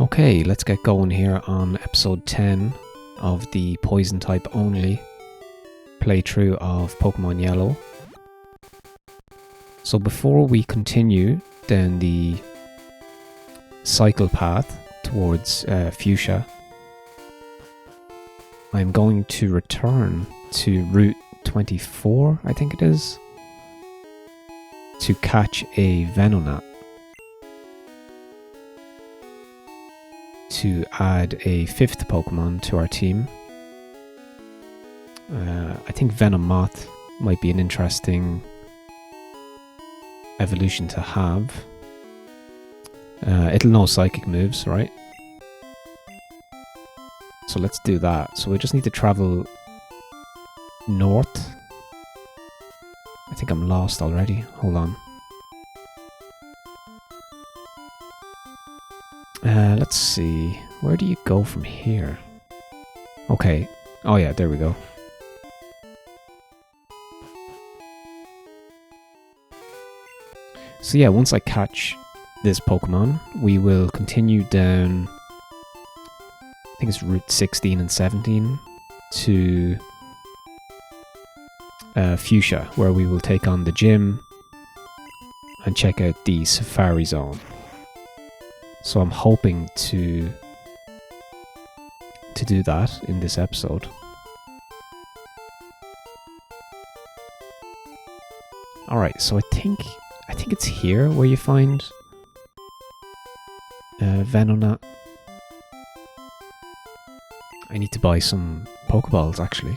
Okay, let's get going here on episode 10 of the poison type only playthrough of Pokemon Yellow. So before we continue down the cycle path towards Fuchsia, I'm going to return to Route 24, I think it is, to catch a Venonat, to add a 5th Pokemon to our team. I think Venonat might be an interesting evolution to have. It'll know psychic moves, right? So let's do that. So we just need to travel north. I think I'm lost already. Hold on. Let's see. Where do you go from here? Okay. Oh yeah, there we go. So yeah, once I catch this Pokemon, we will continue down, I think it's Route 16 and 17 to Fuchsia, where we will take on the gym and check out the Safari Zone. So I'm hoping to do that in this episode. Alright, so I think it's here where you find Venonat. I need to buy some Pokeballs actually.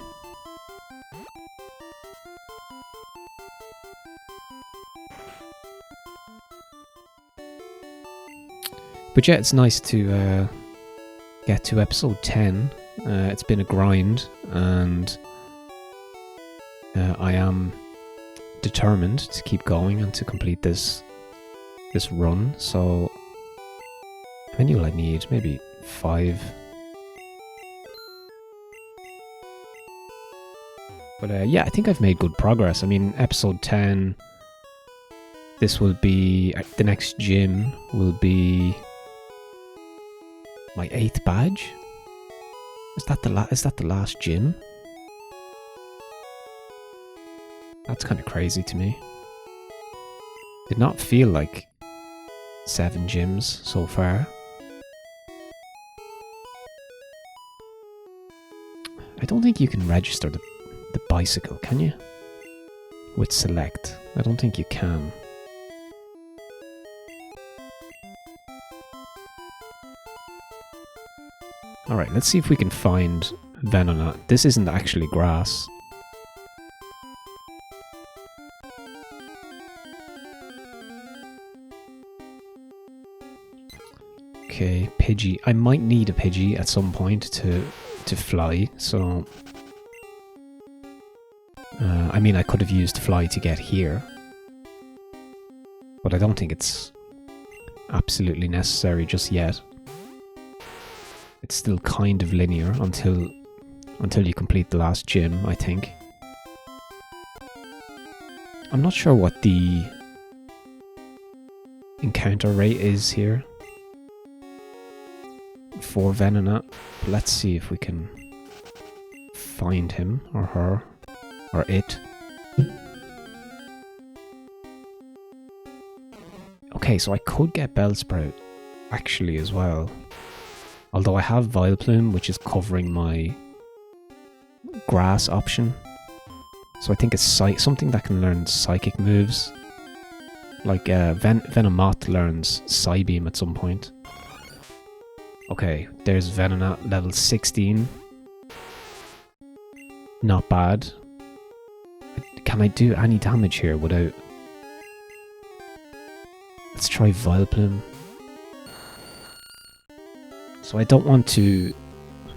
But yeah, it's nice to get to episode 10. It's been a grind, and I am determined to keep going and to complete this run. So how many will I need? Maybe 5. But yeah, I think I've made good progress. I mean, episode 10, this will be, the next gym will be my 8th badge? Is that the last gym? That's kind of crazy to me. Did not feel like 7 gyms so far. I don't think you can register the bicycle, can you? With select. I don't think you can. Alright, let's see if we can find Venonat. This isn't actually grass. Okay, Pidgey. I might need a Pidgey at some point to fly, so... I mean, I could have used fly to get here. But I don't think it's absolutely necessary just yet. It's still kind of linear until you complete the last gym, I think. I'm not sure what the encounter rate is here for Venonat. Let's see if we can find him or her or it. Okay, so I could get Bellsprout actually as well. Although I have Vileplume, which is covering my grass option. So I think it's something that can learn psychic moves. Like Venonat learns Psybeam at some point. Okay, there's Venonat level 16. Not bad. Can I do any damage here without... Let's try Vileplume. So I don't want to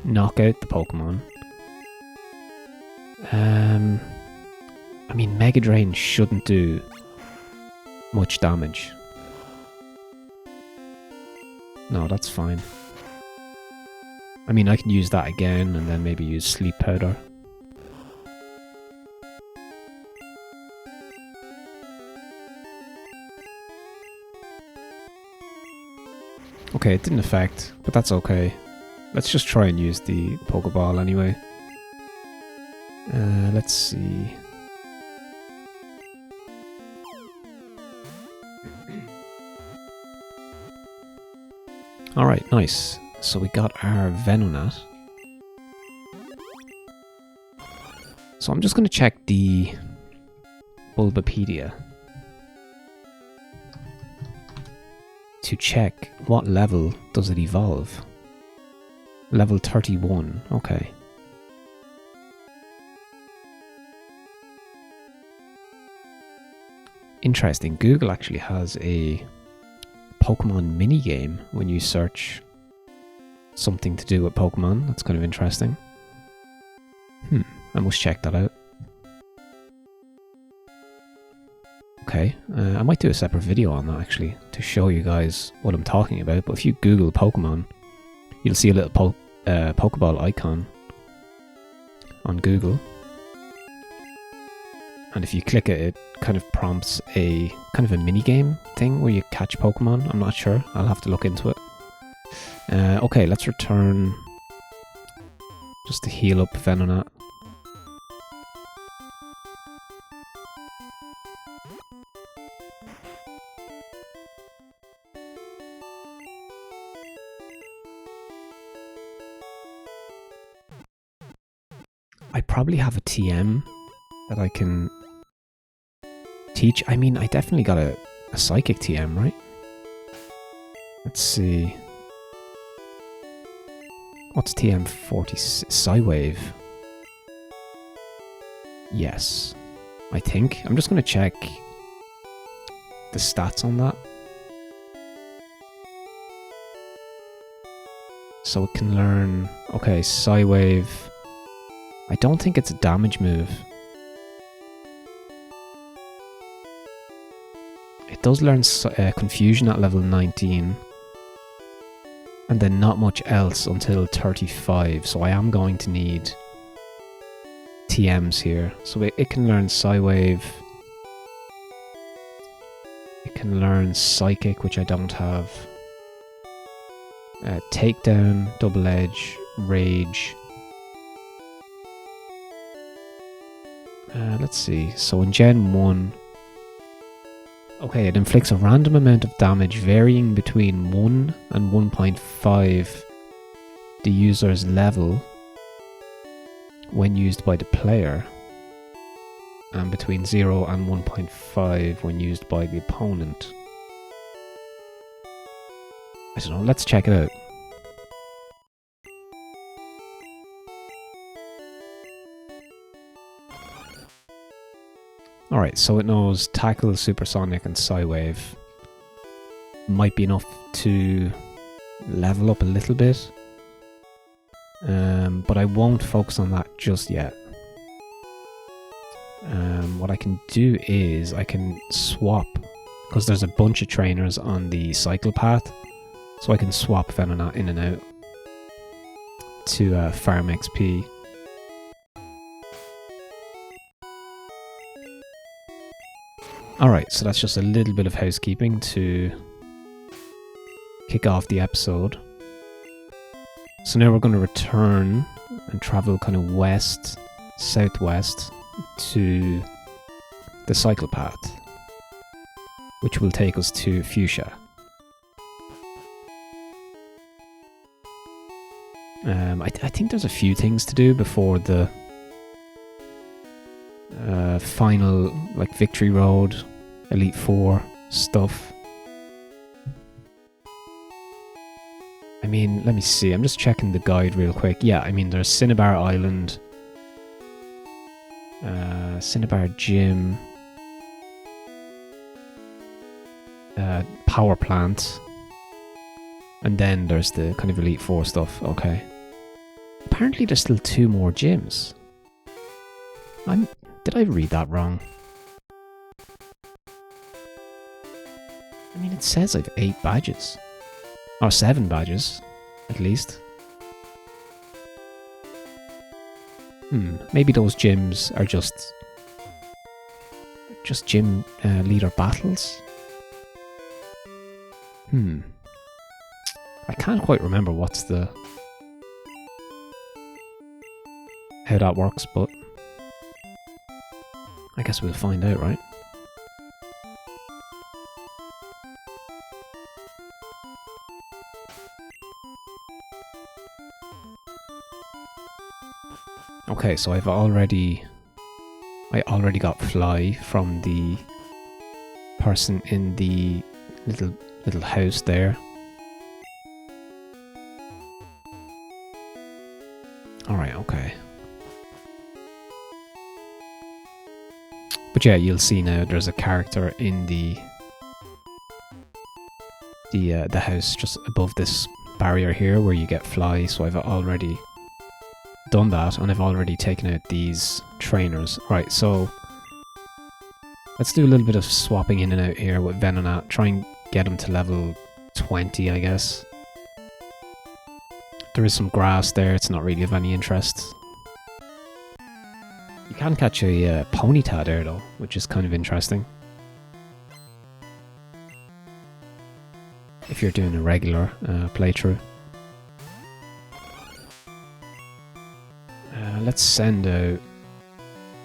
knock out the Pokemon. I mean, Mega Drain shouldn't do much damage. No, that's fine. I mean, I can use that again and then maybe use Sleep Powder. Okay, it didn't affect, but that's okay. Let's just try and use the Pokeball anyway. Let's see. Alright, nice. So we got our Venonat. So I'm just going to check the Bulbapedia to check what level does it evolve. Level 31, okay. Interesting, Google actually has a Pokemon minigame when you search something to do with Pokemon. That's kind of interesting. I must check that out. Okay, I might do a separate video on that actually to show you guys what I'm talking about. But if you Google Pokemon, you'll see a little Pokeball icon on Google. And if you click it, it kind of prompts a kind of a mini game thing where you catch Pokemon. I'm not sure. I'll have to look into it. Okay, let's return just to heal up Venonat. I probably have a TM that I can teach. I mean, I definitely got a Psychic TM, right? Let's see. What's TM 40? Psywave. Yes, I think. I'm just going to check the stats on that. So it can learn... Okay, Psywave. I don't think it's a damage move. It does learn Confusion at level 19. And then not much else until 35. So I am going to need TMs here. So it can learn Psywave. It can learn Psychic, which I don't have. Takedown, Double Edge, Rage. Let's see. So in Gen 1... Okay, it inflicts a random amount of damage varying between 1 and 1.5 the user's level when used by the player, and between 0 and 1.5 when used by the opponent. I don't know, let's check it out. Alright, so it knows Tackle, Supersonic and Psywave. Might be enough to level up a little bit. But I won't focus on that just yet. What I can do is I can swap, because there's a bunch of trainers on the cycle path, so I can swap Venonat in and out to farm XP. Alright, so that's just a little bit of housekeeping to kick off the episode. So now we're going to return and travel kind of west, southwest to the cycle path, which will take us to Fuchsia. I think there's a few things to do before the final, like, Victory Road, Elite Four stuff. I mean, let me see, I'm just checking the guide real quick. Yeah, I mean, there's Cinnabar Island, Cinnabar Gym, Power Plant, and then there's the kind of Elite Four stuff. Okay. Apparently there's still 2 more gyms. Did I read that wrong? I mean, it says I've 8 badges. Or 7 badges, at least. Maybe those gyms are just gym leader battles? I can't quite remember how that works, but I guess we'll find out, right? Okay, so I already got Fly from the person in the little house there. Alright, okay. But yeah, you'll see now there's a character in the house just above this barrier here where you get Fly, so I've already done that, and I've already taken out these trainers. Right, so let's do a little bit of swapping in and out here with Venonat, try and get him to level 20, I guess. There is some grass there, it's not really of any interest. You can catch a Ponyta there though, which is kind of interesting. If you're doing a regular playthrough. Let's send out...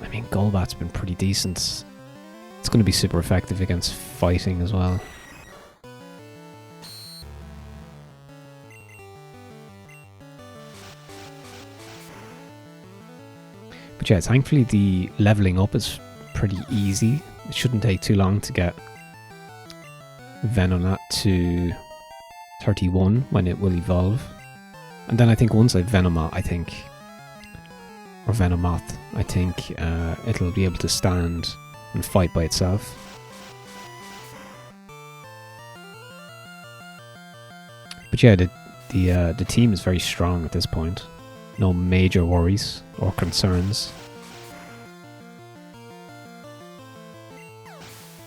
I mean, Golbat's been pretty decent. It's going to be super effective against fighting as well. But yeah, thankfully the leveling up is pretty easy. It shouldn't take too long to get Venonat to 31 when it will evolve. And then I think once I Venomat, or Venomoth, I think it'll be able to stand and fight by itself. But yeah, the team is very strong at this point. No major worries or concerns.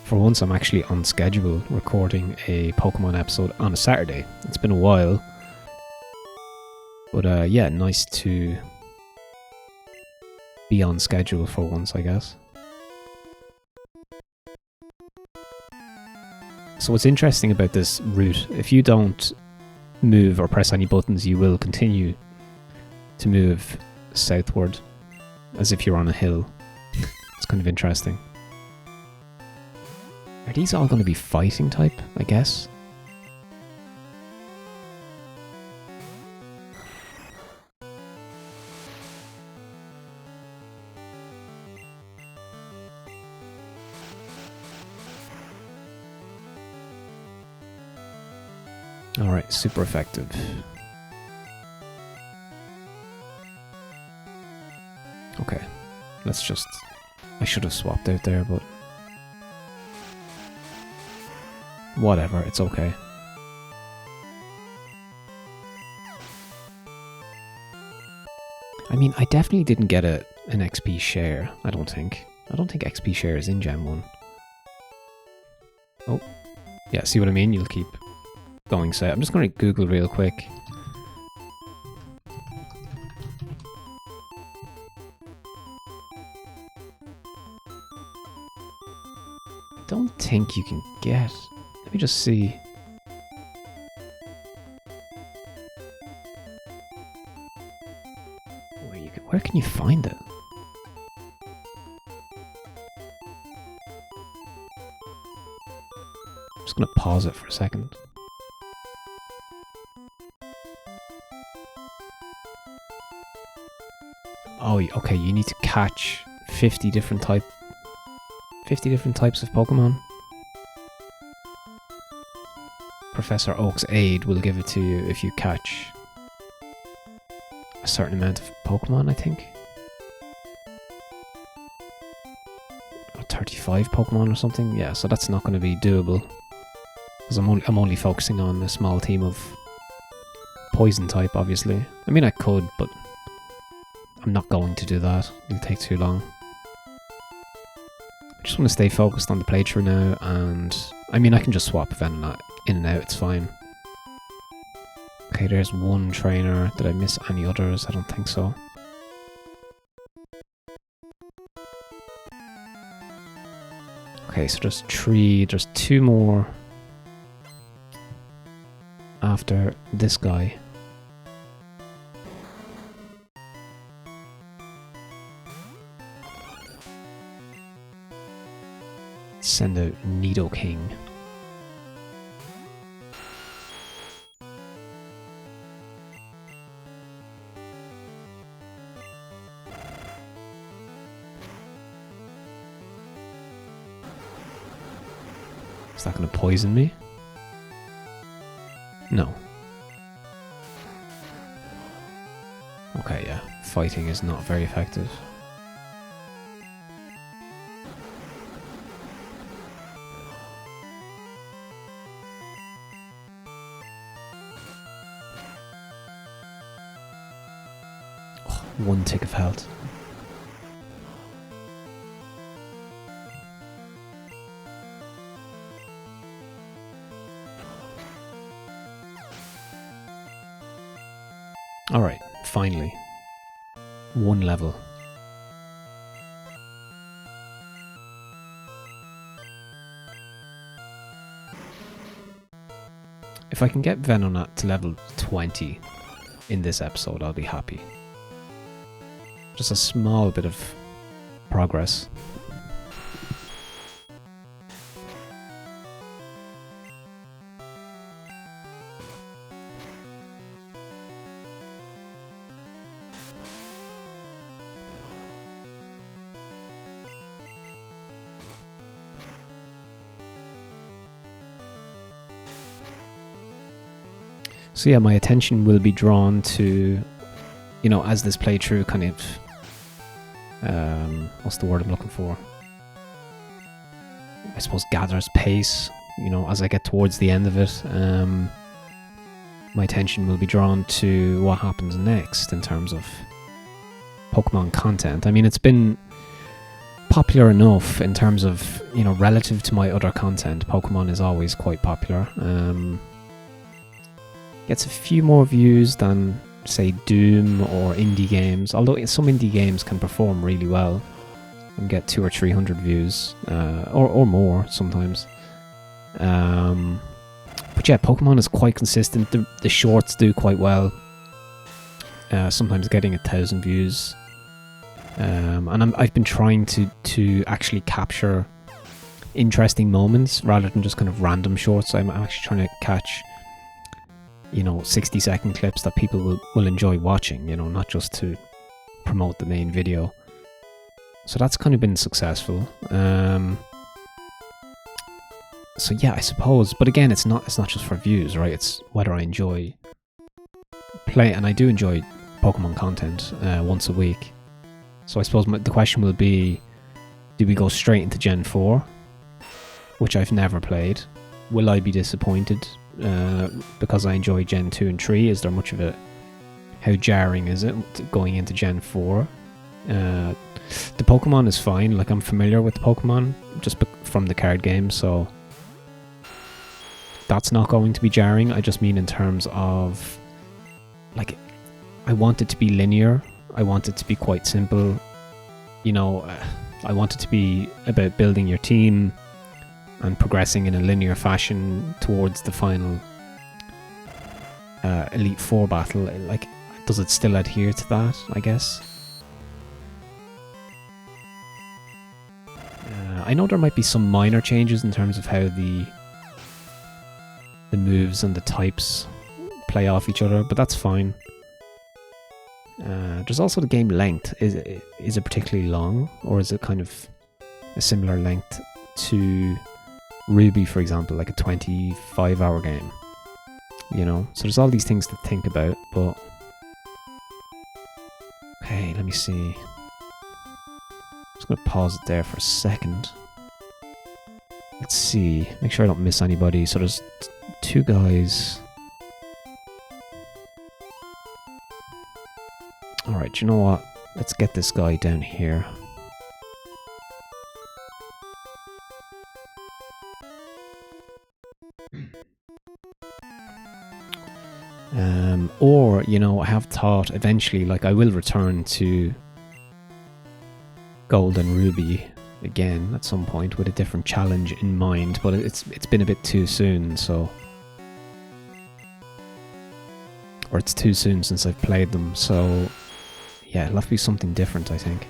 For once, I'm actually on schedule recording a Pokemon episode on a Saturday. It's been a while. But yeah, nice to be on schedule for once, I guess. So what's interesting about this route, if you don't move or press any buttons, you will continue to move southward as if you're on a hill. It's kind of interesting. Are these all going to be fighting type, I guess? Alright, super effective. Okay, let's just... I should have swapped out there, but... whatever, it's okay. I mean, I definitely didn't get an XP share, I don't think. I don't think XP share is in Gen 1. Oh, yeah, see what I mean? You'll keep going south. I'm just going to Google real quick. I don't think you can get... Let me just see. Where can you find it? I'm just going to pause it for a second. Oh, okay, you need to catch 50 different types of Pokemon. Professor Oak's aid will give it to you if you catch a certain amount of Pokemon, I think. 35 Pokemon or something. Yeah, so that's not going to be doable. Because I'm only focusing on a small team of poison type, obviously. I mean, I could, but I'm not going to do that. It'll take too long. I just want to stay focused on the playthrough now, and I mean, I can just swap Venonat in and out, it's fine. Okay, there's one trainer. Did I miss any others? I don't think so. Okay, so there's two more. after this guy. Send out Nidoking. Is that going to poison me? No. Okay, yeah. Fighting is not very effective. Oh, 1 tick of health. Alright, finally. 1 level. If I can get Venonat to level 20 in this episode, I'll be happy. Just a small bit of progress. So yeah, my attention will be drawn to, you know, as this playthrough kind of, what's the word I'm looking for? I suppose gathers pace, you know, as I get towards the end of it. My attention will be drawn to what happens next in terms of Pokemon content. I mean, it's been popular enough in terms of, you know, relative to my other content. Pokemon is always quite popular. Gets a few more views than, say, Doom or indie games, although some indie games can perform really well and get 200 or 300 views, or more sometimes. But yeah, Pokemon is quite consistent. The shorts do quite well, sometimes getting 1,000 views. And I've been trying to actually capture interesting moments rather than just kind of random shorts. I'm actually trying to catch, you know, 60-second clips that people will enjoy watching, you know, not just to promote the main video. So that's kind of been successful. So yeah, I suppose, but again, it's not just for views, right? It's whether I enjoy play, and I do enjoy Pokemon content once a week. So I suppose the question will be, do we go straight into Gen 4, which I've never played? Will I be disappointed because I enjoy Gen 2 and 3? Is there much of it? How jarring is it going into Gen 4? The Pokemon is fine. Like, I'm familiar with the Pokemon just from the card game, so that's not going to be jarring. I just mean in terms of, like, I want it to be linear. I want it to be quite simple. You know, I want it to be about building your team and progressing in a linear fashion towards the final Elite Four battle. Like, does it still adhere to that, I guess? I know there might be some minor changes in terms of how the moves and the types play off each other, but that's fine. There's also the game length. Is it particularly long, or is it kind of a similar length to Ruby, for example, like a 25-hour game? You know, so there's all these things to think about, but okay, let me see. I'm just going to pause it there for a second. Let's see, make sure I don't miss anybody. So there's 2 guys. Alright, you know what? Let's get this guy down here. Or, you know, I have thought eventually, like, I will return to Gold and Ruby again at some point with a different challenge in mind, but it's been a bit too soon, so Or it's too soon since I've played them, so yeah, it'll have to be something different, I think.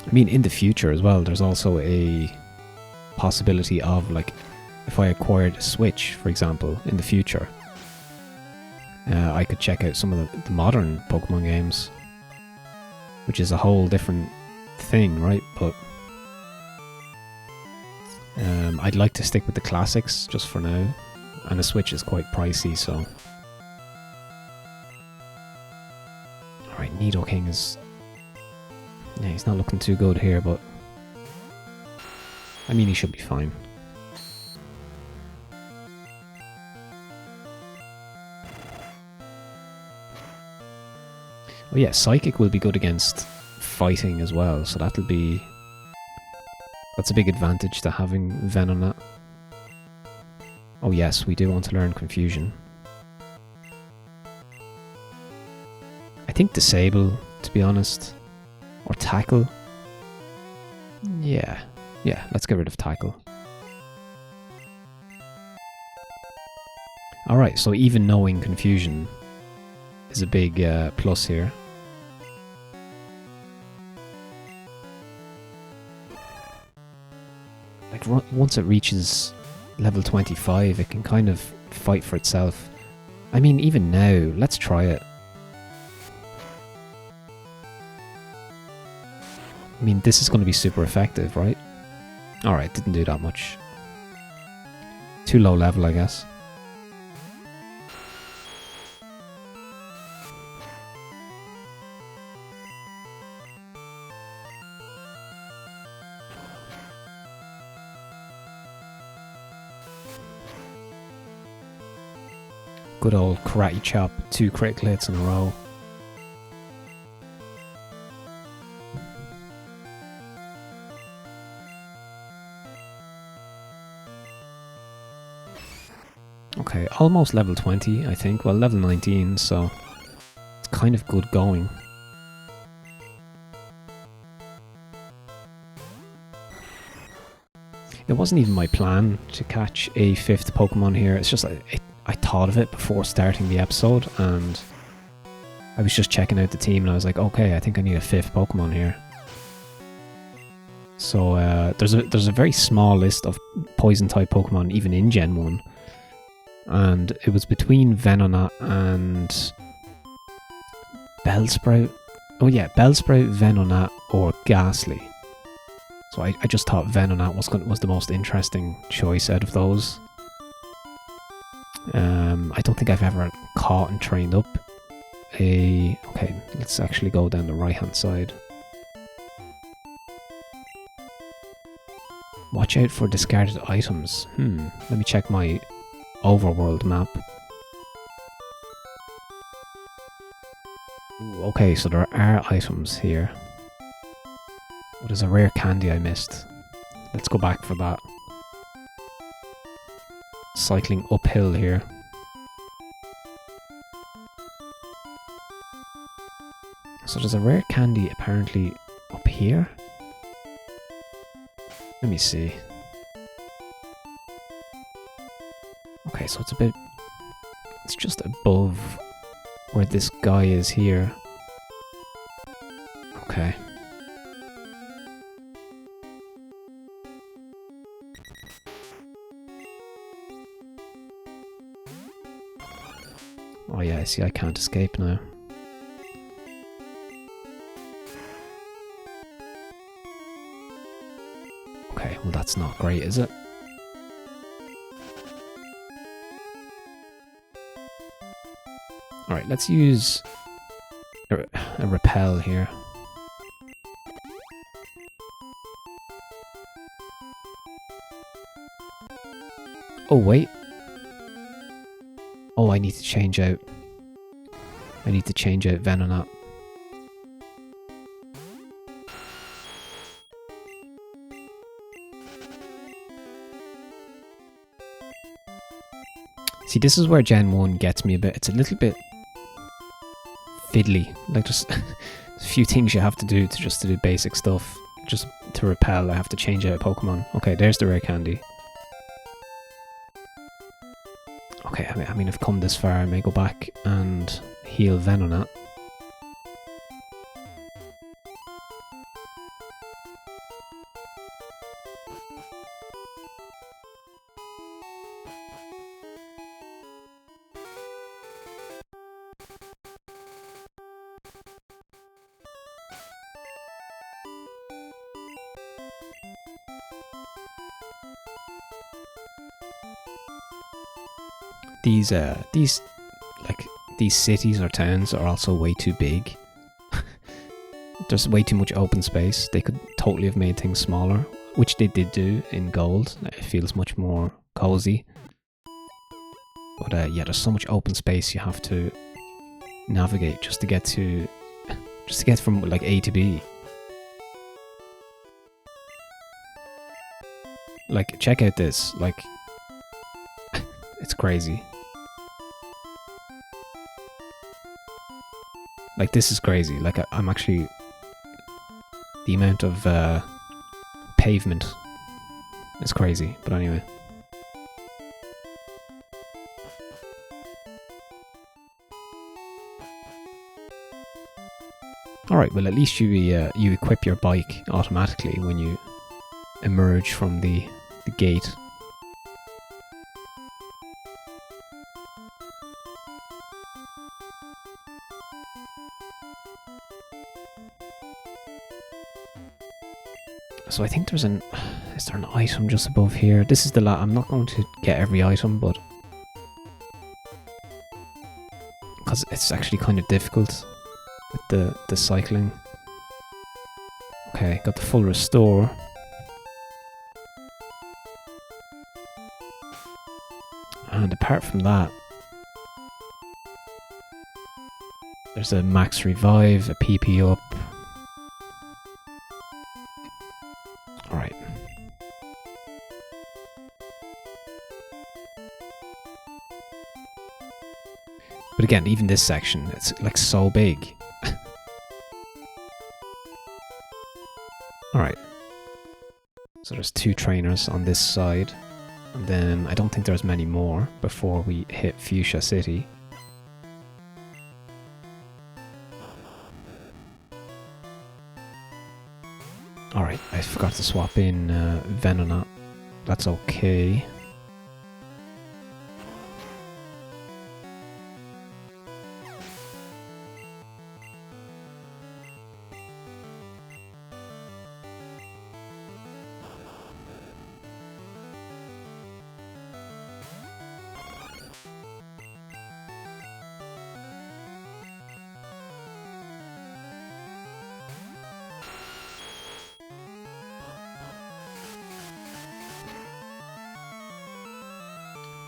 I mean, in the future as well, there's also a possibility of, like, if I acquired a Switch, for example, in the future, I could check out some of the modern Pokemon games, which is a whole different thing, right? But I'd like to stick with the classics just for now, and the Switch is quite pricey, so... Alright, Nidoking is... Yeah, he's not looking too good here, but... I mean, he should be fine. Oh yeah, Psychic will be good against fighting as well, so that'll be... That's a big advantage to having Venonat. Oh yes, we do want to learn Confusion. I think Disable, to be honest. Or Tackle. Yeah, let's get rid of Tackle. Alright, so even knowing Confusion is a big plus here. Like, once it reaches level 25, it can kind of fight for itself. I mean, even now, let's try it. I mean, this is going to be super effective, right? Alright, didn't do that much. Too low level, I guess. Good old Karate Chop, 2 critical hits in a row. Okay, almost level 20, I think. Well, level 19, so it's kind of good going. It wasn't even my plan to catch a 5th Pokemon here. It's just like I thought of it before starting the episode, and I was just checking out the team, and I was like, okay, I think I need a 5th Pokemon here. So there's a very small list of Poison-type Pokemon even in Gen 1, and it was between Venonat and Bellsprout. Oh yeah, Bellsprout, Venonat, or Ghastly. So I just thought Venonat was the most interesting choice out of those. I don't think I've ever caught and trained up a... Okay, let's actually go down the right-hand side. Watch out for discarded items. Let me check my overworld map. Ooh, okay, so there are items here. Oh, there's a rare candy I missed. Let's go back for that. Cycling uphill here. So there's a rare candy apparently up here. Let me see. Okay, so it's just above where this guy is here. Okay. Oh yeah, I see I can't escape now. Okay, well that's not great, is it? Alright, let's use a repel here. Oh wait. Oh, I need to change out. I need to change out Venonat. See, this is where Gen 1 gets me a bit. It's a little bit fiddly. Like, just a few things you have to do to do basic stuff. Just to repel, I have to change out a Pokemon. Okay, there's the rare candy. Okay, I mean, I've come this far. I may go back and heal Venonat. These cities or towns are also way too big. There's way too much open space. They could totally have made things smaller, which they did do in Gold. It feels much more cozy. But yeah, there's so much open space you have to navigate just to get from like A to B. Like, check out this. Like, it's crazy. Like, this is crazy. Like, I'm actually... The amount of pavement is crazy. But anyway. Alright, well at least you equip your bike automatically when you emerge from the gate. So I think there's is there an item just above here? This is the I'm not going to get every item, but because it's actually kind of difficult with the cycling. Okay, got the full restore. And apart from that, there's a max revive, a PP up. Alright. But again, even this section, it's like so big. Alright. So there's 2 trainers on this side. And then I don't think there's many more before we hit Fuchsia City. Alright, I forgot to swap in Venonat. That's okay.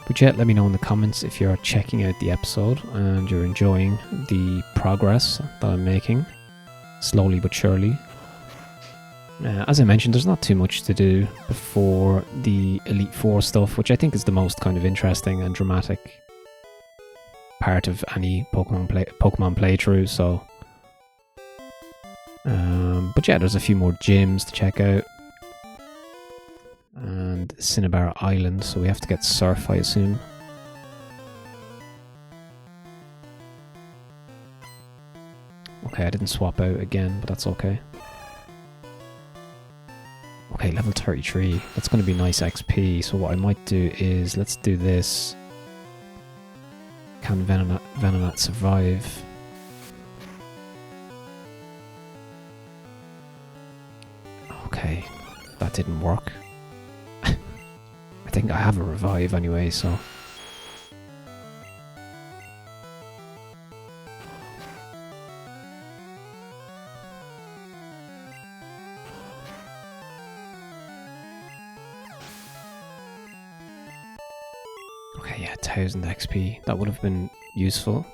But yeah, let me know in the comments if you're checking out the episode and you're enjoying the progress that I'm making, slowly but surely. As I mentioned, there's not too much to do before the Elite Four stuff, which I think is the most kind of interesting and dramatic part of any Pokemon playthrough. So, but yeah, there's a few more gyms to check out. And Cinnabar Island, so we have to get Surf, I assume. Okay, I didn't swap out again, but that's okay. Okay, level 33. That's going to be nice XP, so what I might do is, let's do this. Can Venonat survive? Okay, that didn't work. I think I have a revive anyway, so... Okay, yeah, 1000 XP. That would have been useful.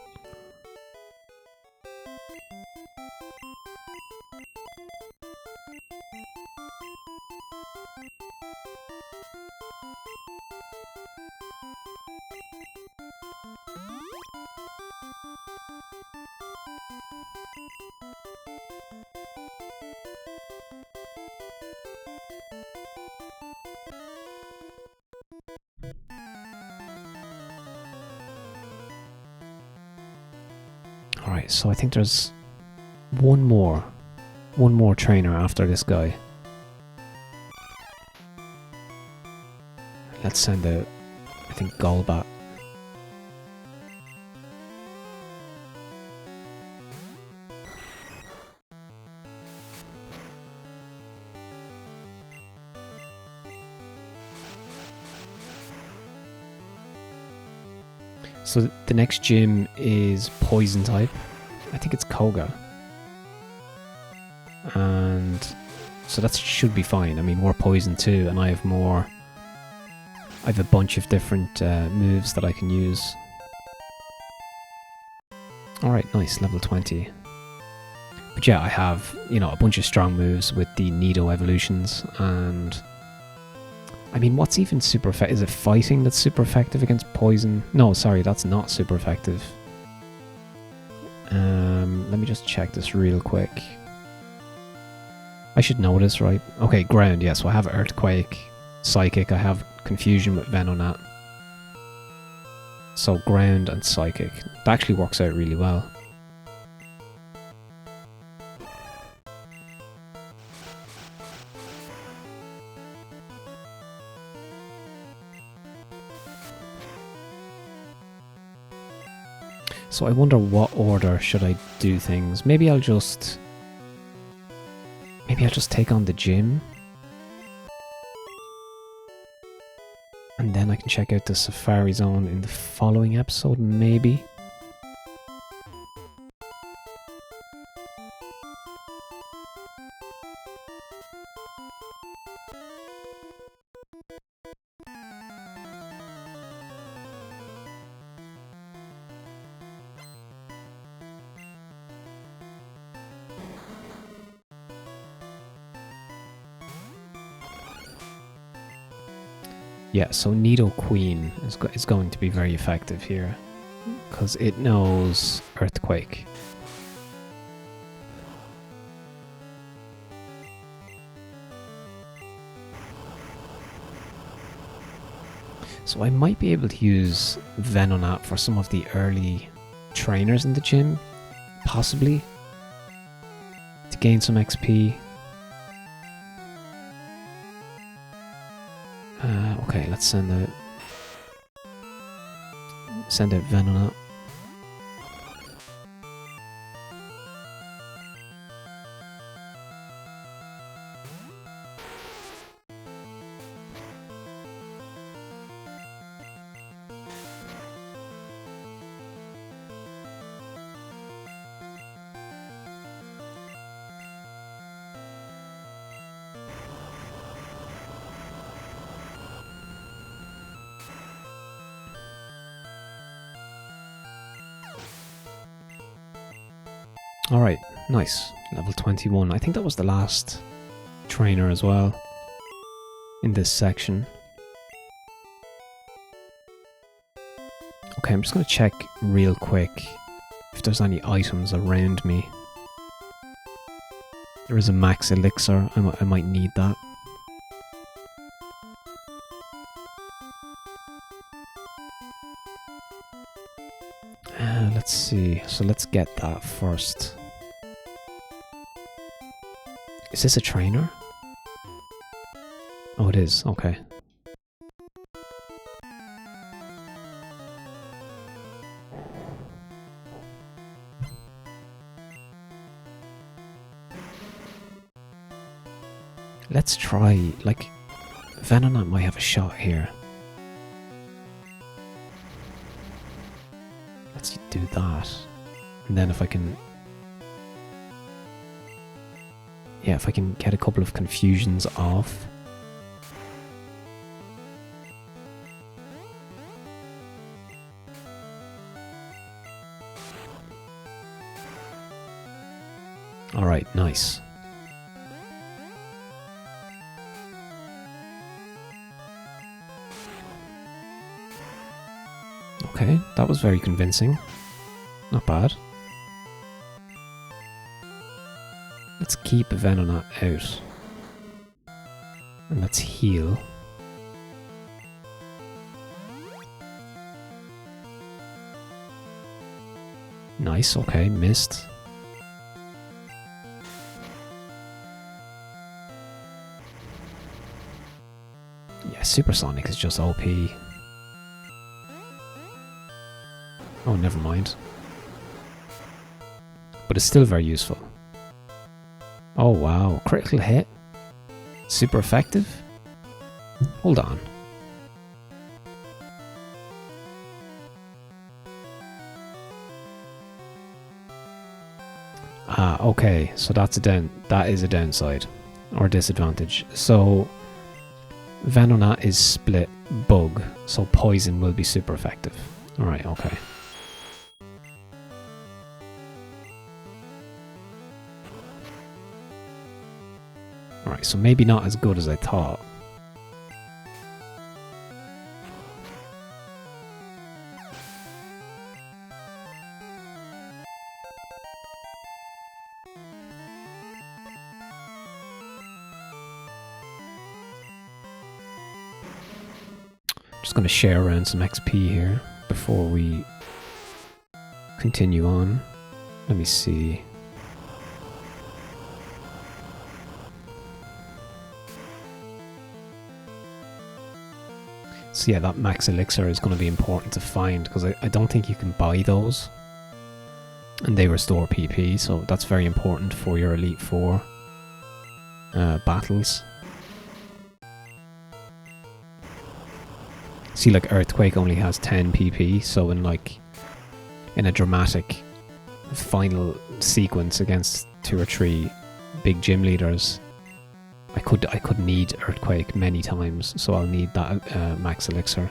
Alright, so I think there's one more trainer after this guy. Let's send out, I think, Golbat. So the next gym is Poison type. I think it's Koga. And so that should be fine. I mean, we're Poison too, and I have more... I have a bunch of different moves that I can use. Alright, nice, level 20. But yeah, I have, you know, a bunch of strong moves with the Nido evolutions, and... I mean, what's even super effective? Is it fighting that's super effective against poison? No, sorry, that's not super effective. Let me just check this real quick. I should know this, right? Okay, ground, yeah, so I have Earthquake, Psychic, I have Confusion with Venonat. So ground and Psychic. That actually works out really well. So I wonder what order should I do things. Maybe I'll just take on the gym. And then I can check out the Safari Zone in the following episode, maybe. Yeah, so Nido Queen is going to be very effective here, because it knows Earthquake. So I might be able to use Venonat for some of the early trainers in the gym, possibly, to gain some XP. Okay, let's send out Venonat. Alright, nice. Level 21. I think that was the last trainer as well in this section. Okay, I'm just going to check real quick if there's any items around me. There is a max elixir. I might need that. Let's see. So let's get that first. Is this a trainer? Oh, it is. Okay. Let's try, like, Venonat might have a shot here. Let's do that. And then if I can... Yeah, if I can get a couple of confusions off. Alright, nice. Okay, that was very convincing. Not bad. Let's keep Venonat out. And let's heal. Nice, okay, missed. Yeah, Supersonic is just OP. Oh, never mind. But it's still very useful. Oh wow, critical hit? Super effective? Hold on. Ah, okay, so that is a downside. Or disadvantage. So Venonat is split bug, so poison will be super effective. Alright, okay. Alright, so maybe not as good as I thought. Just going to share around some XP here before we continue on. Let me see. So yeah, that max elixir is going to be important to find because I don't think you can buy those. And they restore PP, so that's very important for your Elite 4 battles. See, like Earthquake only has 10 PP, so in a dramatic final sequence against 2 or 3 big gym leaders, I could need Earthquake many times, so I'll need that max elixir.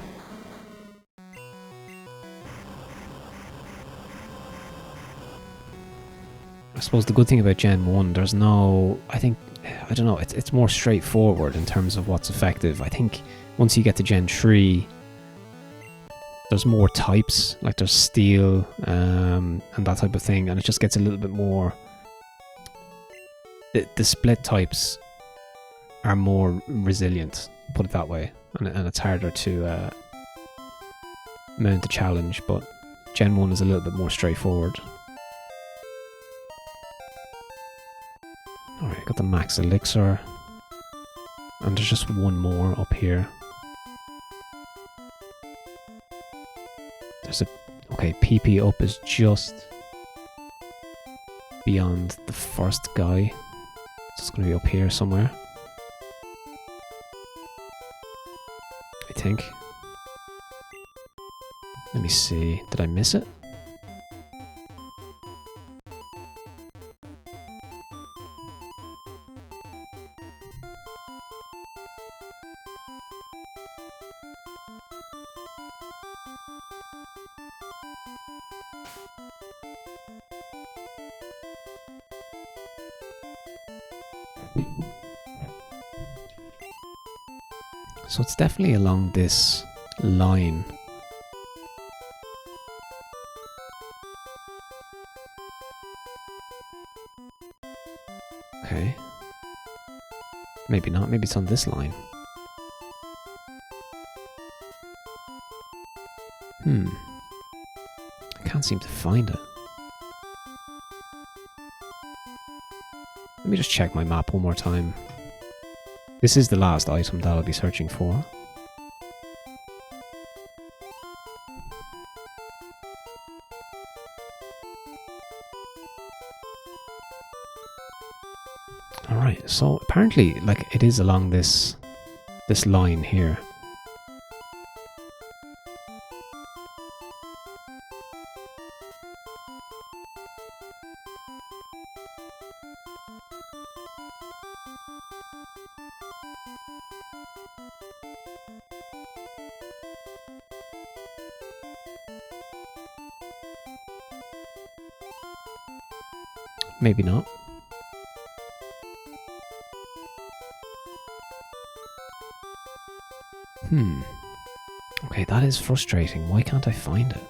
I suppose the good thing about Gen 1, there's no, I don't know, it's more straightforward in terms of what's effective. I think once you get to Gen 3, there's more types, like there's steel and that type of thing, and it just gets a little bit more... The split types are more resilient, put it that way, and it's harder to mount the challenge, but Gen 1 is a little bit more straightforward. Alright, got the max elixir, and there's just one more up here. There's a... Okay, PP up is just beyond the first guy. So it's going to be up here somewhere, I think. Let me see. Did I miss it? So it's definitely along this line. Okay. Maybe not, maybe it's on this line. I can't seem to find it. Let me just check my map one more time. This is the last item that I'll be searching for. Alright, so apparently, like, it is along this line here. Maybe not. Okay, that is frustrating. Why can't I find it?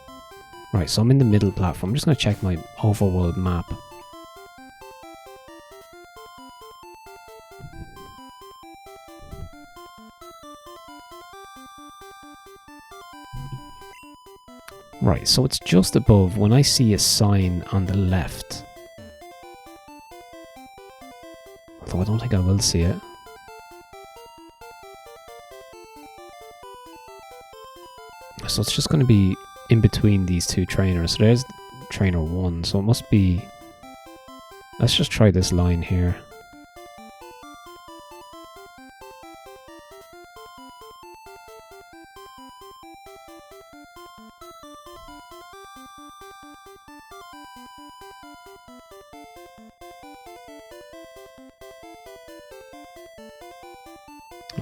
Right, so I'm in the middle platform. I'm just going to check my overworld map. Right, so it's just above. When I see a sign on the left, although I don't think I will see it. So it's just going to be in between these two trainers. So there's trainer 1, so it must be... Let's just try this line here.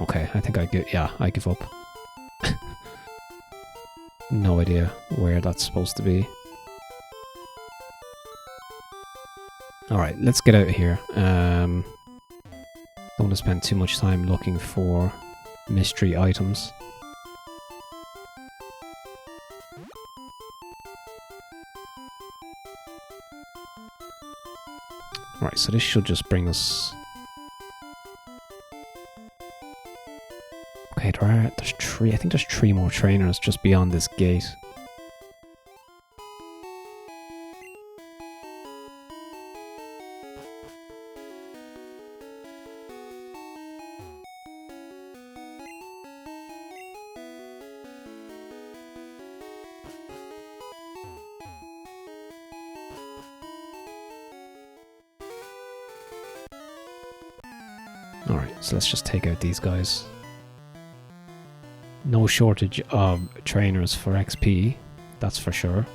Okay, I think I give up. No idea where that's supposed to be. Alright, let's get out of here. Don't want to spend too much time looking for mystery items. Right, so this should just bring us... Okay, there's 3, I think there's 3 more trainers just beyond this gate. Alright, so let's just take out these guys. No shortage of trainers for XP, that's for sure.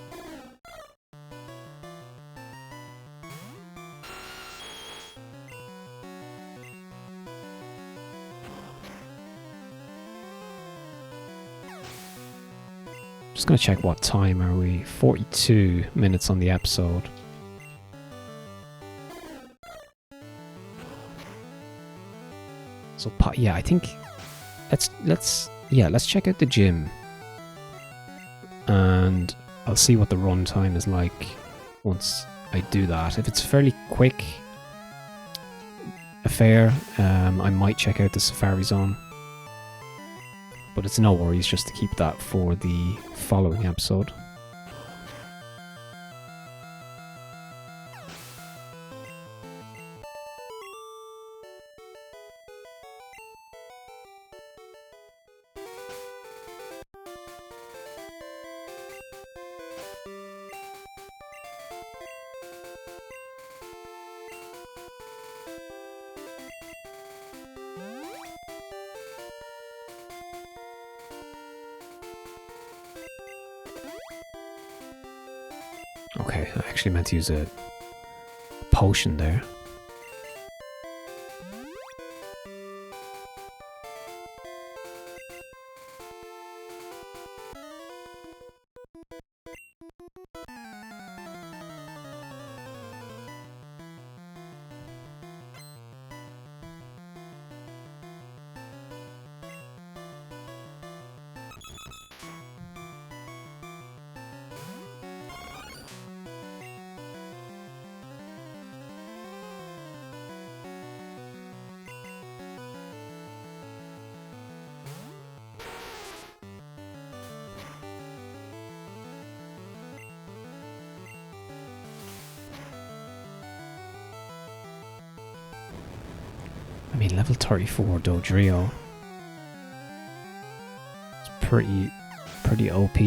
Just gonna check what time are we. 42 minutes on the episode. So yeah, I think let's check out the gym, and I'll see what the run time is like once I do that. If it's a fairly quick affair, I might check out the Safari Zone, but it's no worries just to keep that for the following episode. Okay, I actually meant to use a potion there. I mean, level 34 Dodrio. It's pretty OP.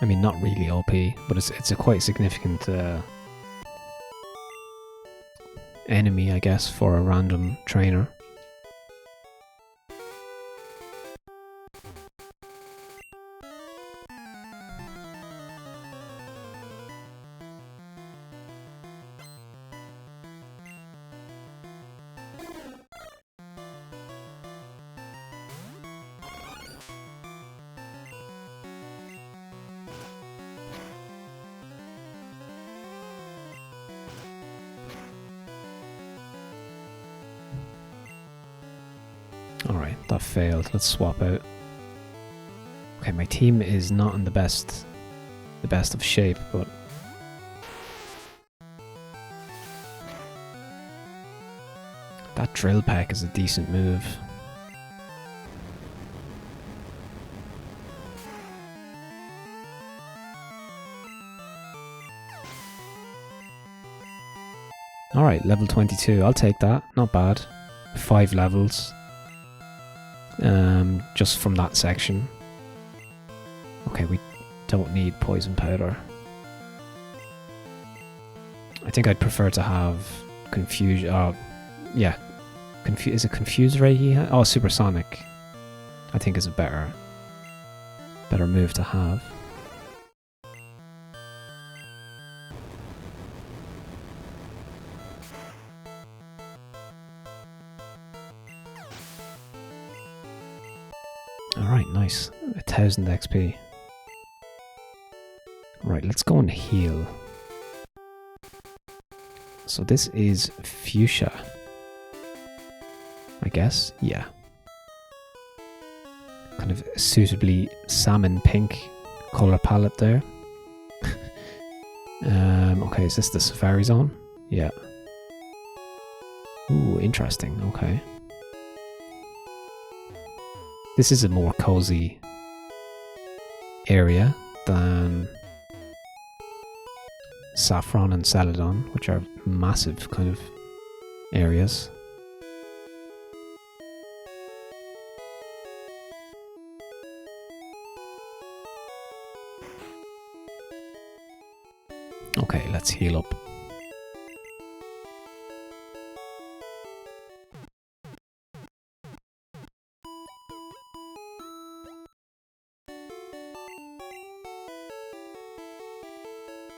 I mean, not really OP, but it's a quite significant enemy, I guess, for a random trainer. Alright, that failed. Let's swap out. Okay, my team is not in the best of shape, but that drill pack is a decent move. Alright, level 22. I'll take that. Not bad. 5 levels. Just from that section. Okay, we don't need poison powder. I think I'd prefer to have confusion. Yeah. Is it confuse ray he has? Oh, supersonic. I think is a better move to have. Alright, nice. 1000 XP. Right, let's go and heal. So this is Fuchsia. I guess? Yeah. Kind of suitably salmon pink colour palette there. Okay, is this the safari zone? Yeah. Ooh, interesting. Okay. This is a more cozy area than Saffron and Celadon, which are massive kind of areas. Okay, let's heal up.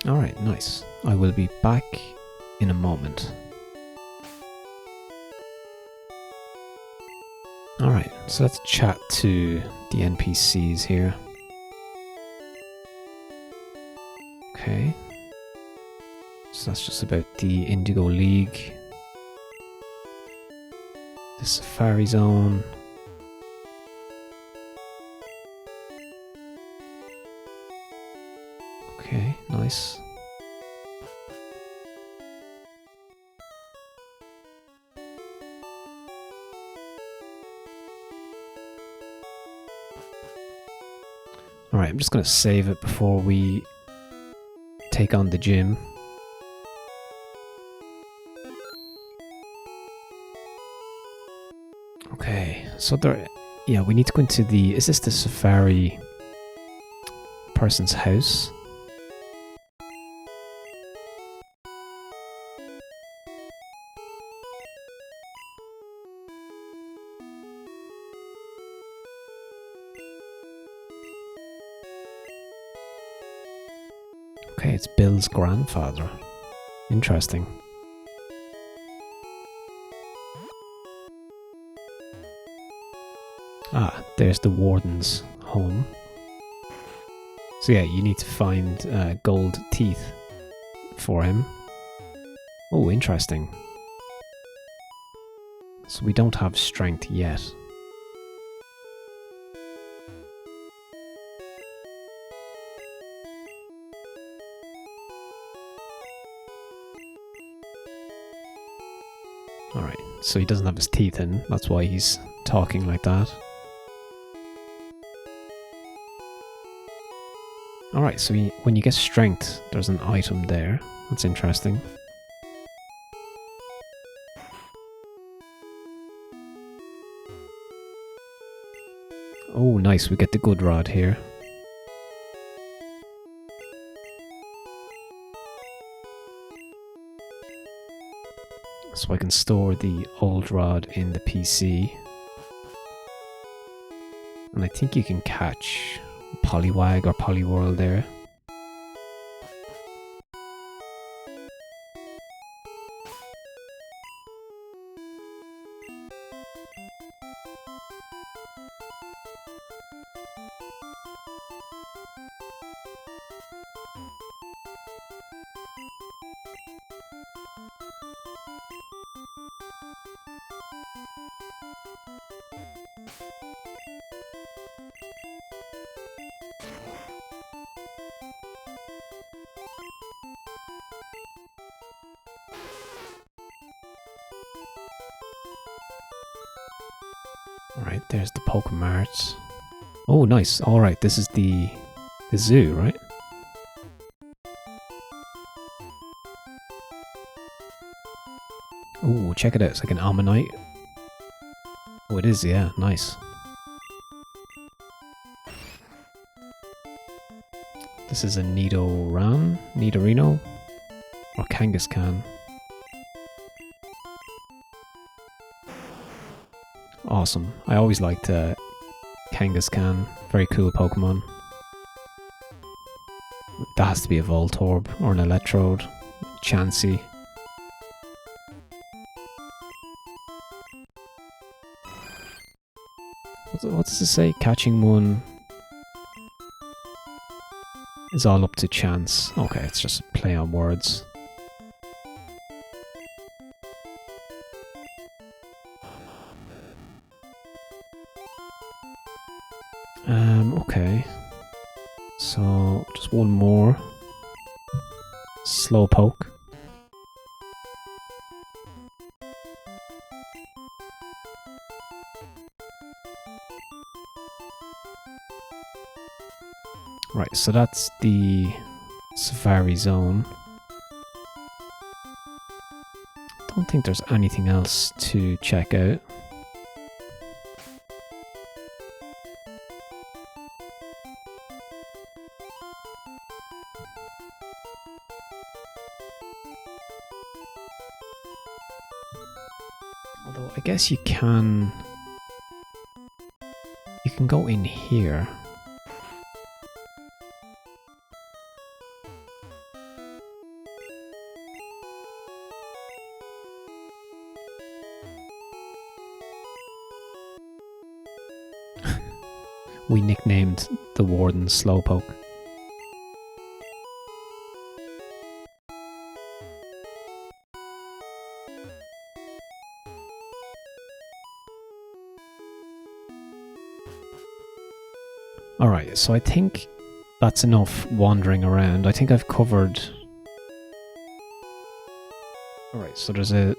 Alright, nice. I will be back in a moment. Alright, so let's chat to the NPCs here. Okay. So that's just about the Indigo League. The Safari Zone. Okay, nice. Alright, I'm just going to save it before we take on the gym. Okay, so there, yeah, we need to go into the, is this the safari person's house? Okay, it's Bill's grandfather. Interesting. Ah, there's the warden's home. So yeah, you need to find gold teeth for him. Oh, interesting. So we don't have strength yet. Alright, so he doesn't have his teeth in, that's why he's talking like that. Alright, so when you get strength, there's an item there. That's interesting. Oh, nice, we get the good rod here. So I can store the old rod in the PC. And I think you can catch Poliwag or Poliwhirl there. Alright, there's the Pokemart. Oh, nice. Alright, this is the zoo, right? Ooh, check it out. It's like an ammonite. Oh, it is, yeah. Nice. This is a Nidorino, or Kangaskhan. Awesome. I always liked Kangaskhan. Very cool Pokemon. That has to be a Voltorb or an Electrode. Chansey. What does it say? Catching one is all up to chance. Okay, it's just a play on words. Okay. So, just one more. Slowpoke. Right, so that's the Safari Zone. Don't think there's anything else to check out. Although I guess you can go in here. We nicknamed the Warden Slowpoke. Alright, so I think that's enough wandering around. I think I've covered... Alright, so there's a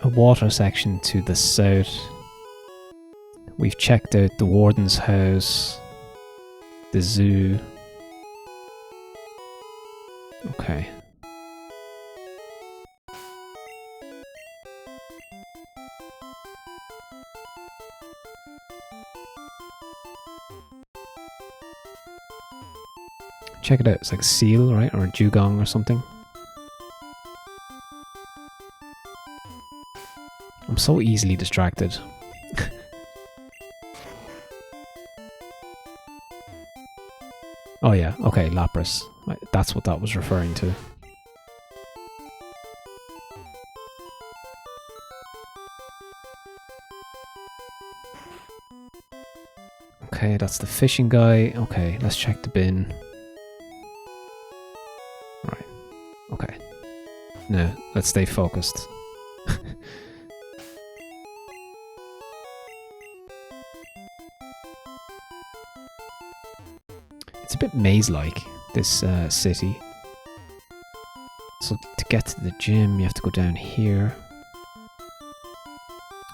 water section to the south. We've checked out the Warden's house, the zoo. Okay. Check it out, it's like seal, right? Or a dugong or something. I'm so easily distracted. Oh yeah, okay, Lapras. That's what that was referring to. Okay, that's the fishing guy. Okay, let's check the bin. Right, okay. Now, let's stay focused. It's a bit maze-like, this city. So to get to the gym, you have to go down here.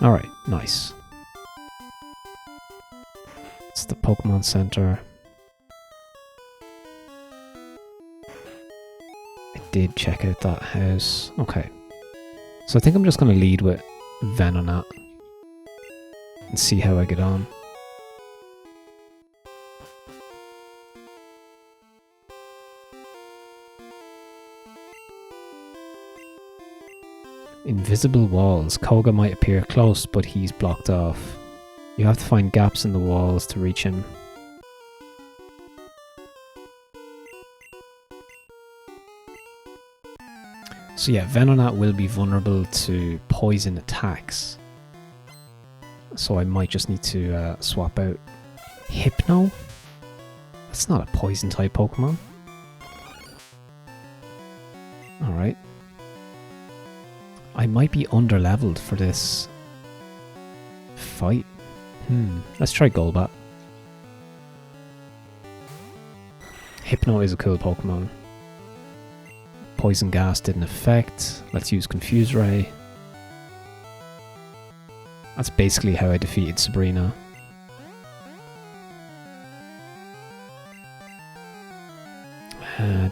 Alright, nice. It's the Pokemon Center. I did check out that house. Okay. So I think I'm just going to lead with Venonat and see how I get on. Invisible walls. Koga might appear close, but he's blocked off. You have to find gaps in the walls to reach him. So yeah, Venonat will be vulnerable to poison attacks. So I might just need to swap out Hypno? That's not a poison type Pokemon. Alright. I might be under-leveled for this fight. Let's try Golbat. Hypno is a cool Pokemon. Poison Gas didn't affect. Let's use Confuse Ray. That's basically how I defeated Sabrina.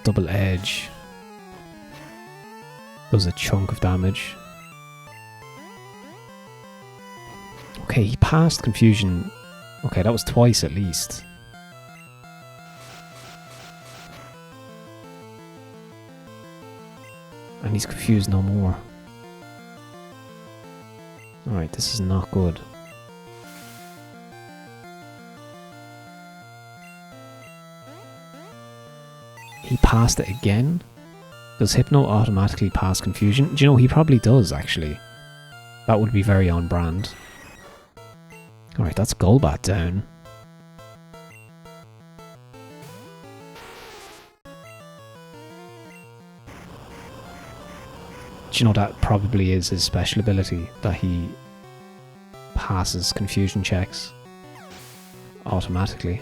Double Edge. Does a chunk of damage. Okay, he passed confusion. Okay, that was twice at least. And he's confused no more. Alright, this is not good. He passed it again? Does Hypno automatically pass confusion? Do you know, he probably does, actually. That would be very on brand. Alright, that's Golbat down. Do you know that probably is his special ability, that he passes confusion checks automatically.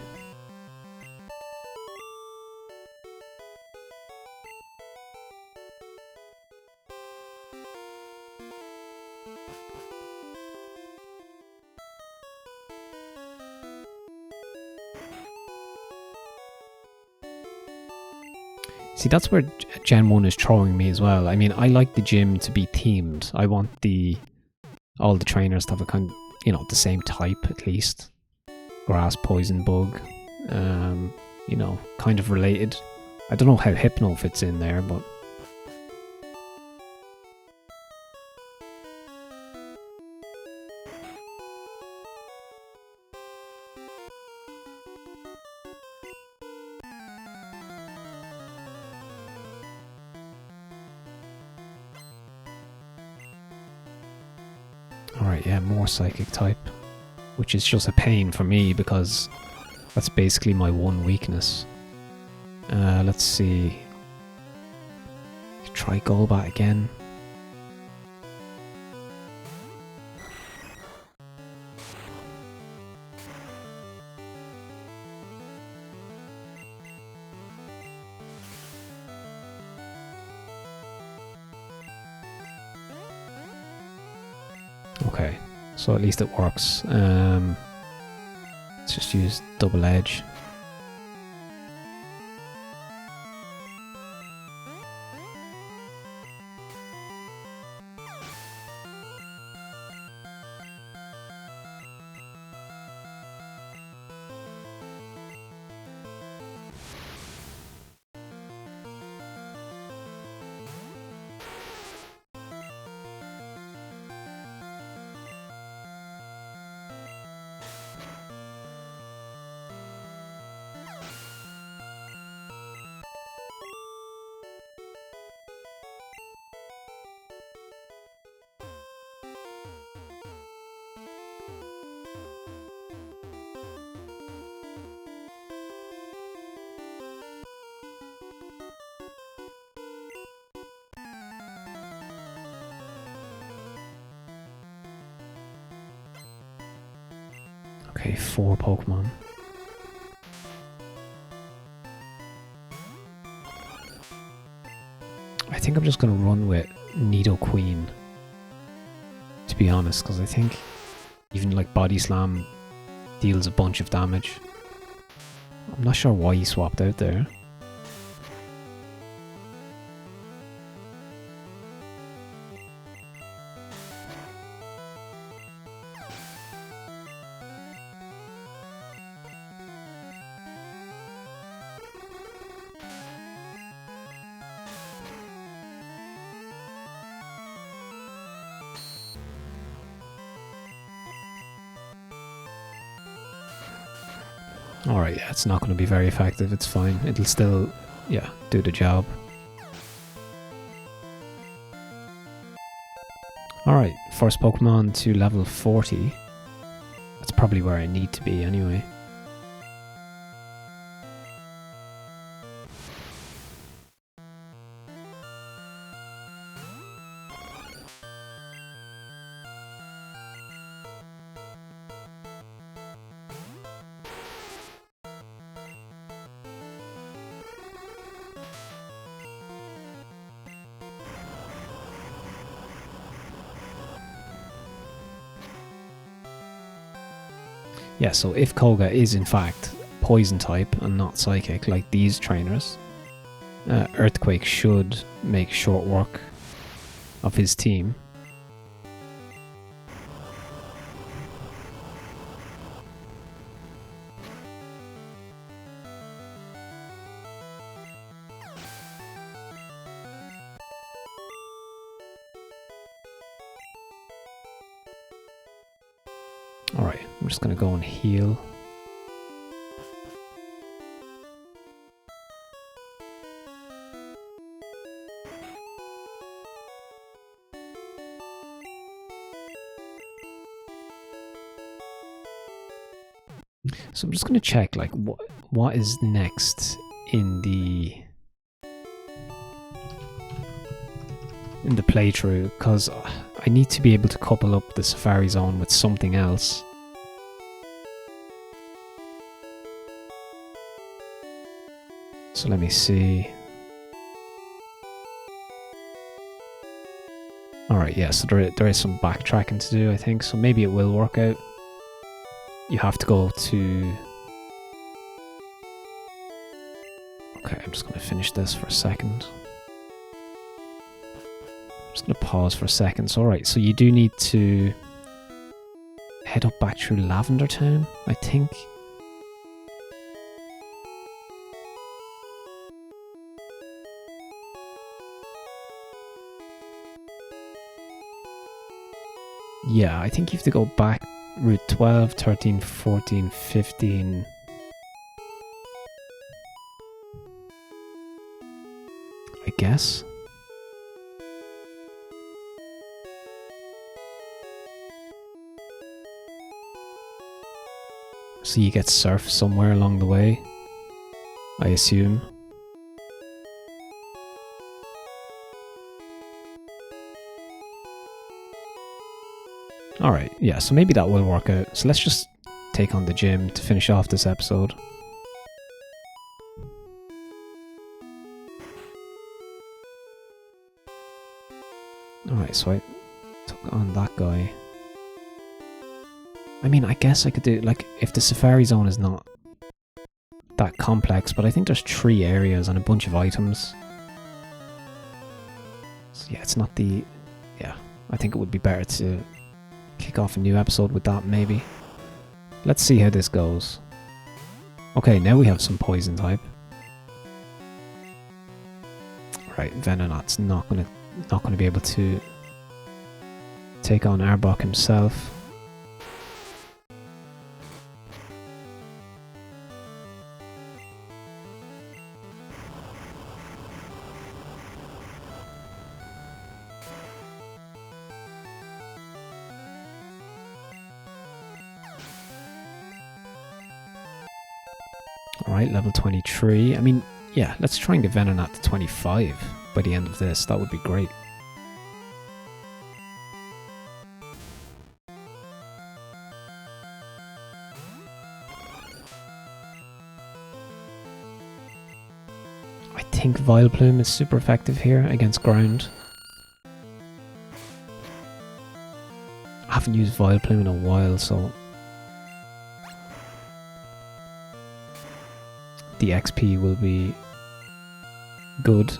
See, that's where Gen 1 is throwing me as well. I mean, I like the gym to be themed. I want all the trainers to have a kind of, you know, the same type at least. Grass, poison, bug. You know, kind of related. I don't know how Hypno fits in there, but... Alright, yeah, more psychic type. Which is just a pain for me because that's basically my one weakness. Let's see. Try Golbat again. Okay, so at least it works. Let's just use double edge. Okay, 4 Pokemon. I think I'm just going to run with Nidoqueen, to be honest, because I think even like Body Slam deals a bunch of damage. I'm not sure why he swapped out there. Alright, yeah, it's not going to be very effective, it's fine. It'll still, yeah, do the job. Alright, first Pokemon to level 40. That's probably where I need to be anyway. Yeah, so if Koga is in fact poison type and not psychic like these trainers, Earthquake should make short work of his team. Alright, I'm just going to go and heal. So I'm just going to check, like, what is next in the playthrough, because I need to be able to couple up the Safari Zone with something else. So let me see. Alright, yeah, so there is some backtracking to do, I think, so maybe it will work out. You have to go to... Okay, I'm just going to finish this for a second. I'm just going to pause for a second. So, alright, so you do need to head up back through Lavender Town, I think. Yeah, I think you have to go back Route 12, 13, 14, 15. I guess. So you get surf somewhere along the way, I assume. Alright, yeah, so maybe that will work out. So let's just take on the gym to finish off this episode. Alright, so I took on that guy. I mean, I guess I could do, like, if the Safari Zone is not that complex, but I think there's 3 areas and a bunch of items. So yeah, it's not the... Yeah, I think it would be better to kick off a new episode with that, maybe. Let's see how this goes. Okay, now we have some poison type. Right, Venonat's not gonna be able to take on Arbok himself. Alright, level 23. I mean, yeah, let's try and get Venonat to 25 by the end of this. That would be great. I think Vileplume is super effective here against ground. I haven't used Vileplume in a while, so the XP will be good.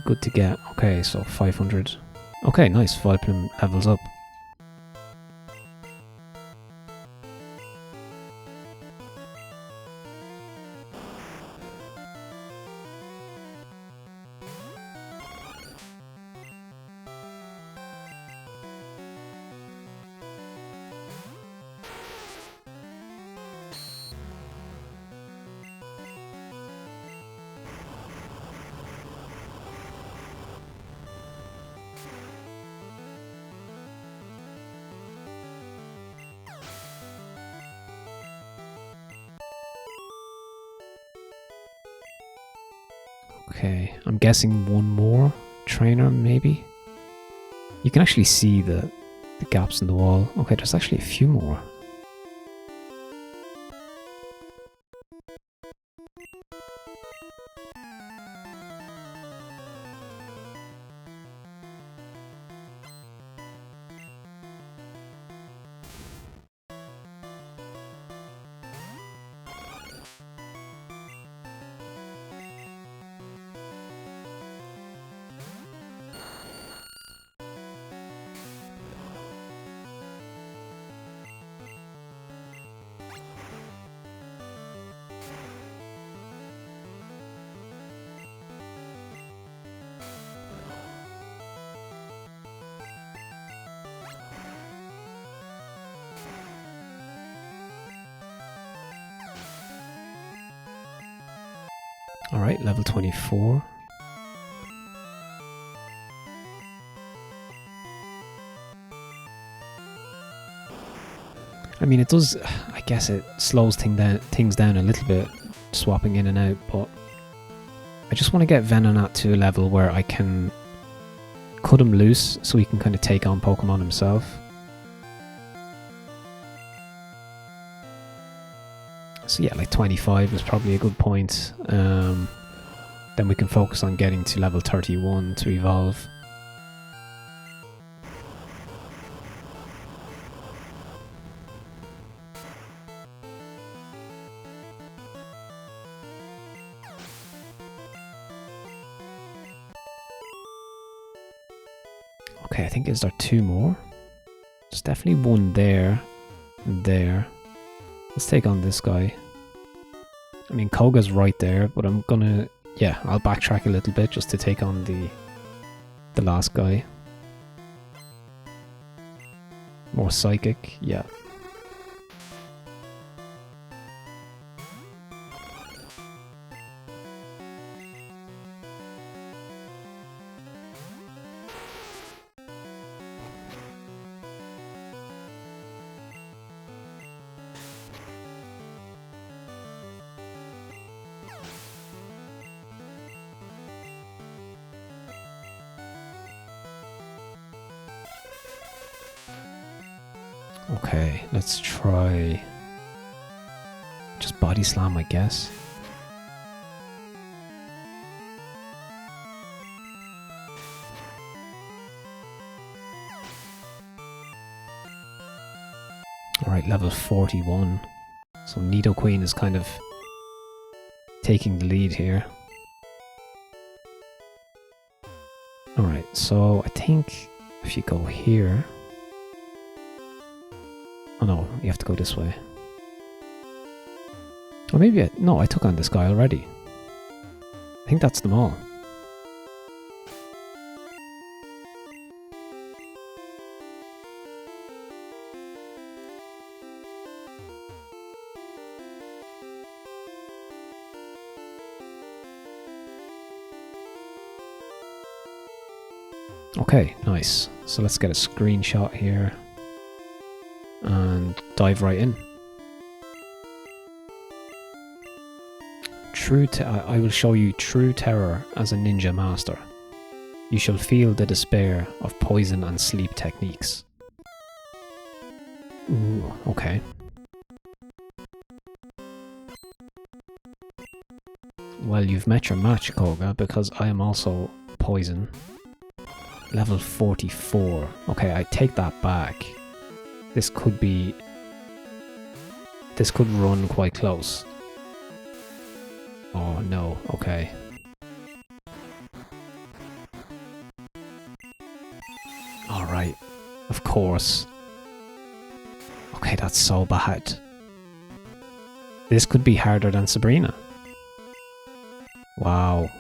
Good to get. Okay, so 500. Okay, nice. Vileplume levels up. Okay, I'm guessing one more trainer, maybe? You can actually see the gaps in the wall. Okay, there's actually a few more. Alright, level 24. I mean, it does, I guess it slows things down a little bit, swapping in and out, but I just want to get Venonat to a level where I can cut him loose so he can kind of take on Pokemon himself. So yeah, like 25 is probably a good point. Then we can focus on getting to level 31 to evolve. Okay, I think is there 2 more? There's definitely one there and there. Let's take on this guy. I mean, Koga's right there, but I'm gonna... Yeah, I'll backtrack a little bit just to take on the last guy. More psychic, yeah. Okay, let's try just body slam, I guess. Alright, level 41. So Nidoqueen is kind of taking the lead here. Alright, so I think if you go here... Oh no, you have to go this way. Or maybe no, I took on this guy already. I think that's them all. Okay, nice. So let's get a screenshot here. And dive right in. I will show you true terror as a ninja master. You shall feel the despair of poison and sleep techniques. Ooh, okay. Well, you've met your match, Koga, because I am also poison. Level 44. Okay, I take that back. This could be... This could run quite close. Oh no, okay. Alright, of course. Okay, that's so bad. This could be harder than Sabrina. Wow.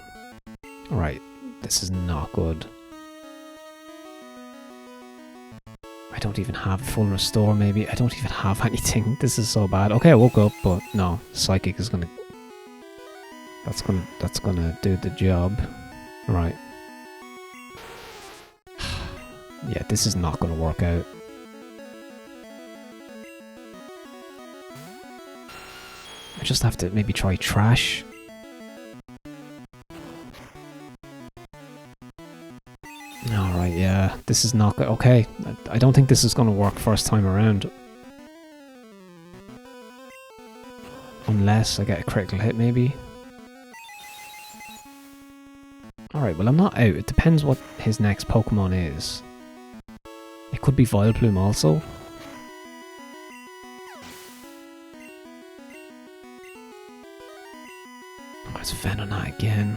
Alright, this is not good. I don't even have full restore, maybe. I don't even have anything. This is so bad. Okay, I woke up, but no. Psychic is gonna... That's gonna do the job. Right. Yeah, this is not gonna work out. I just have to maybe try trash. Alright, yeah, this is not good. Okay, I don't think this is going to work first time around. Unless I get a critical hit, maybe. Alright, well I'm not out. It depends what his next Pokemon is. It could be Vileplume also. Oh, it's Venonat again.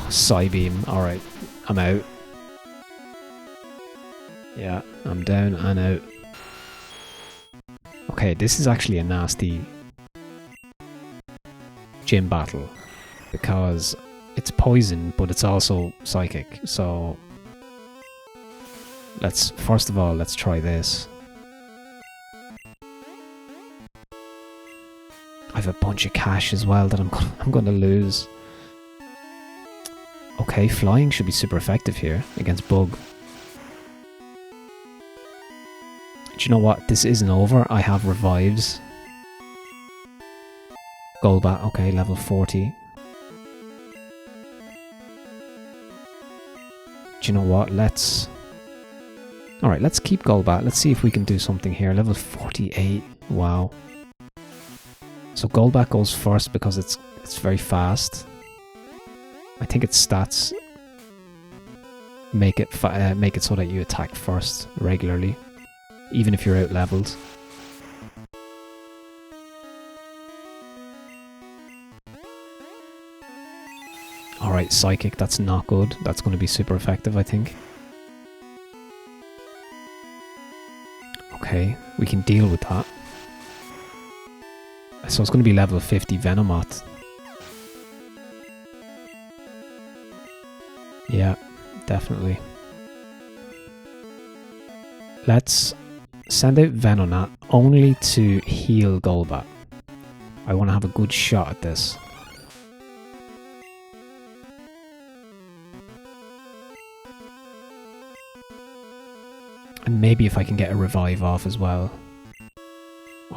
Psybeam. Alright, I'm out. Yeah, I'm down and out. Okay, this is actually a nasty gym battle because it's poison, but it's also psychic. So first of all, let's try this. have a bunch of cash as well that I'm going to lose. Okay, flying should be super effective here against Bug. Do you know what? This isn't over. I have revives. Golbat, okay, level 40. Do you know what? Alright, let's keep Golbat. Let's see if we can do something here. Level 48. Wow. So Golbat goes first because it's very fast. I think its stats make it so that you attack first regularly, even if you're out leveled. Alright, Psychic, that's not good. That's going to be super effective, I think. Okay, we can deal with that. So it's going to be level 50 Venonat. Yeah, definitely. Let's send out Venonat only to heal Golbat. I want to have a good shot at this. And maybe if I can get a revive off as well.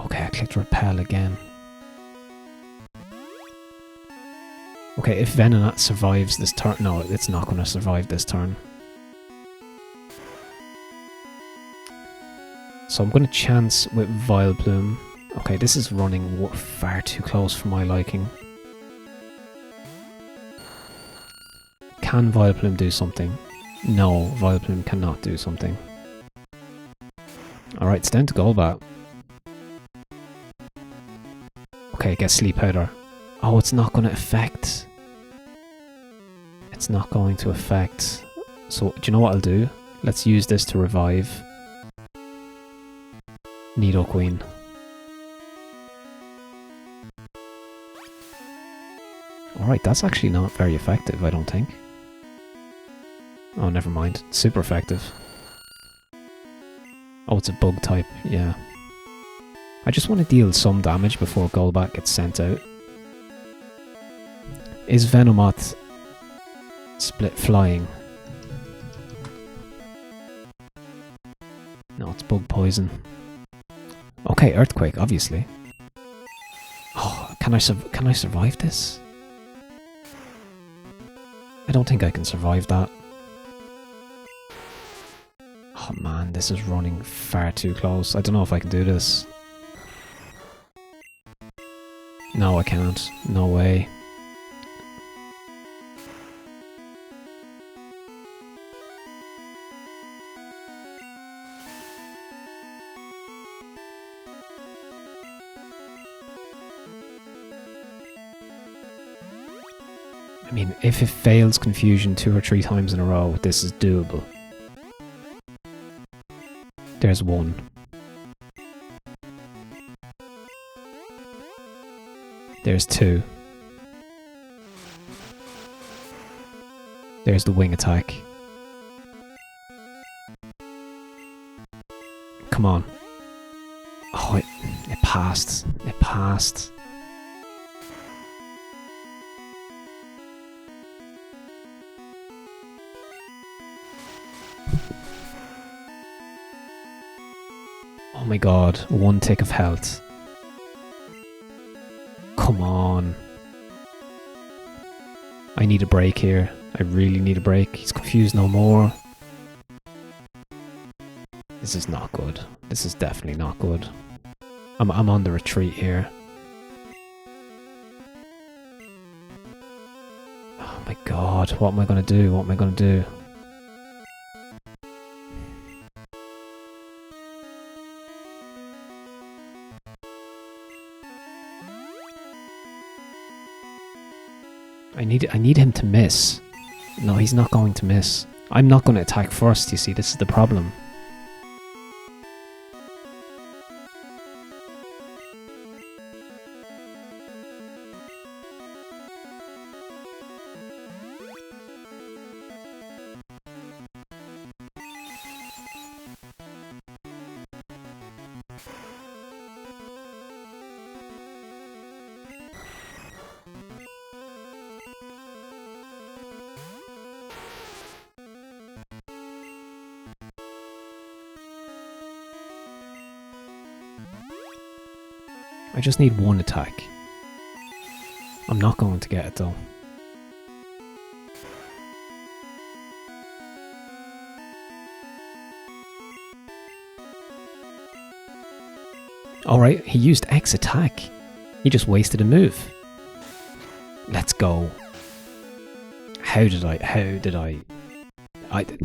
Okay, I clicked repel again. Okay, if Venonat survives this turn... No, it's not going to survive this turn. So I'm going to chance with Vileplume. Okay, this is running far too close for my liking. Can Vileplume do something? No, Vileplume cannot do something. Alright, it's down to Golbat. Okay, get Sleep Powder. Oh, it's not going to affect. It's not going to affect. So, do you know what I'll do? Let's use this to revive Nidoqueen. Alright, that's actually not very effective, I don't think. Oh, never mind. Super effective. Oh, it's a bug type, yeah. I just want to deal some damage before Golbat gets sent out. Is Venonat split flying? No, it's bug poison. Okay, Earthquake, obviously. Oh, can I survive this? I don't think I can survive that. Oh man, this is running far too close. I don't know if I can do this. No, I can't. No way. I mean, if it fails Confusion 2 or 3 times in a row, this is doable. There's one. There's 2. There's the wing attack. Come on. Oh, it passed. It passed. Oh my god, 1 tick of health. Come on. I need a break here. I really need a break. He's confused no more. This is not good. This is definitely not good. I'm on the retreat here. Oh my god, what am I gonna do? What am I gonna do? I need him to miss. No, he's not going to miss. I'm not going to attack first, you see, this is the problem. I just need one attack. I'm not going to get it though. Alright, he used X attack. He just wasted a move. Let's go. How did I...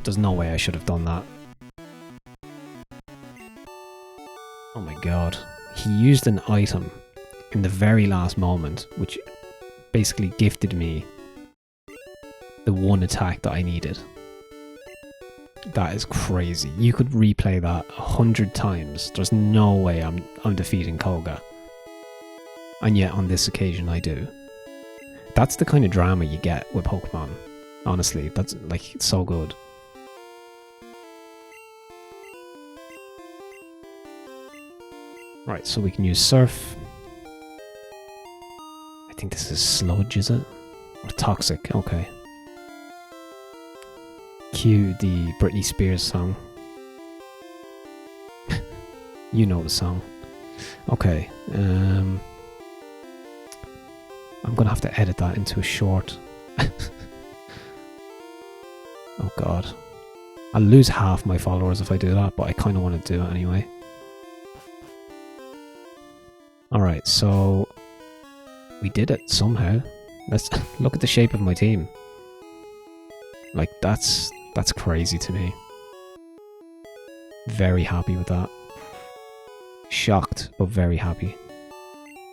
There's no way I should have done that. Oh my god. He used an item in the very last moment, which basically gifted me the one attack that I needed. That is crazy. You could replay that 100 times. There's no way I'm defeating Koga. And yet on this occasion I do. That's the kind of drama you get with Pokemon. Honestly, that's like, it's so good. Right, so we can use Surf. I think this is Sludge, is it? Or Toxic, okay. Cue the Britney Spears song. You know the song. Okay, I'm gonna have to edit that into a short. Oh god. I'll lose half my followers if I do that, but I kind of want to do it anyway. Alright, so we did it somehow. Let's look at the shape of my team. Like, that's crazy to me. Very happy with that. Shocked, but very happy.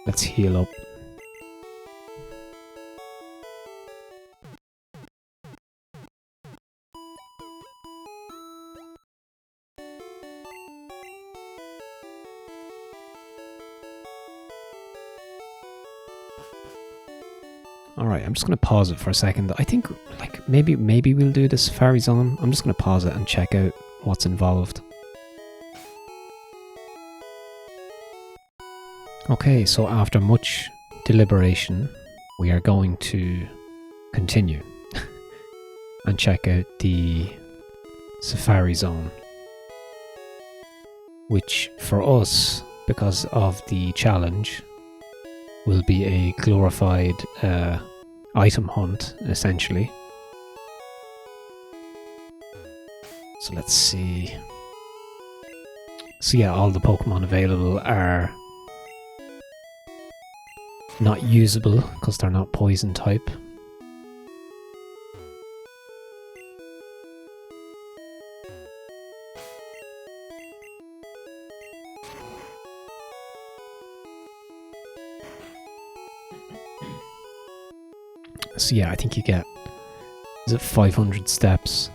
Let's heal up. Alright, I'm just going to pause it for a second. I think, like, maybe we'll do the Safari Zone. I'm just going to pause it and check out what's involved. Okay, so after much deliberation, we are going to continue and check out the Safari Zone. Which, for us, because of the challenge, will be a glorified item hunt, essentially. So let's see. So yeah, all the Pokemon available are not usable because they're not poison type. So yeah, I think you get, is it 500 steps?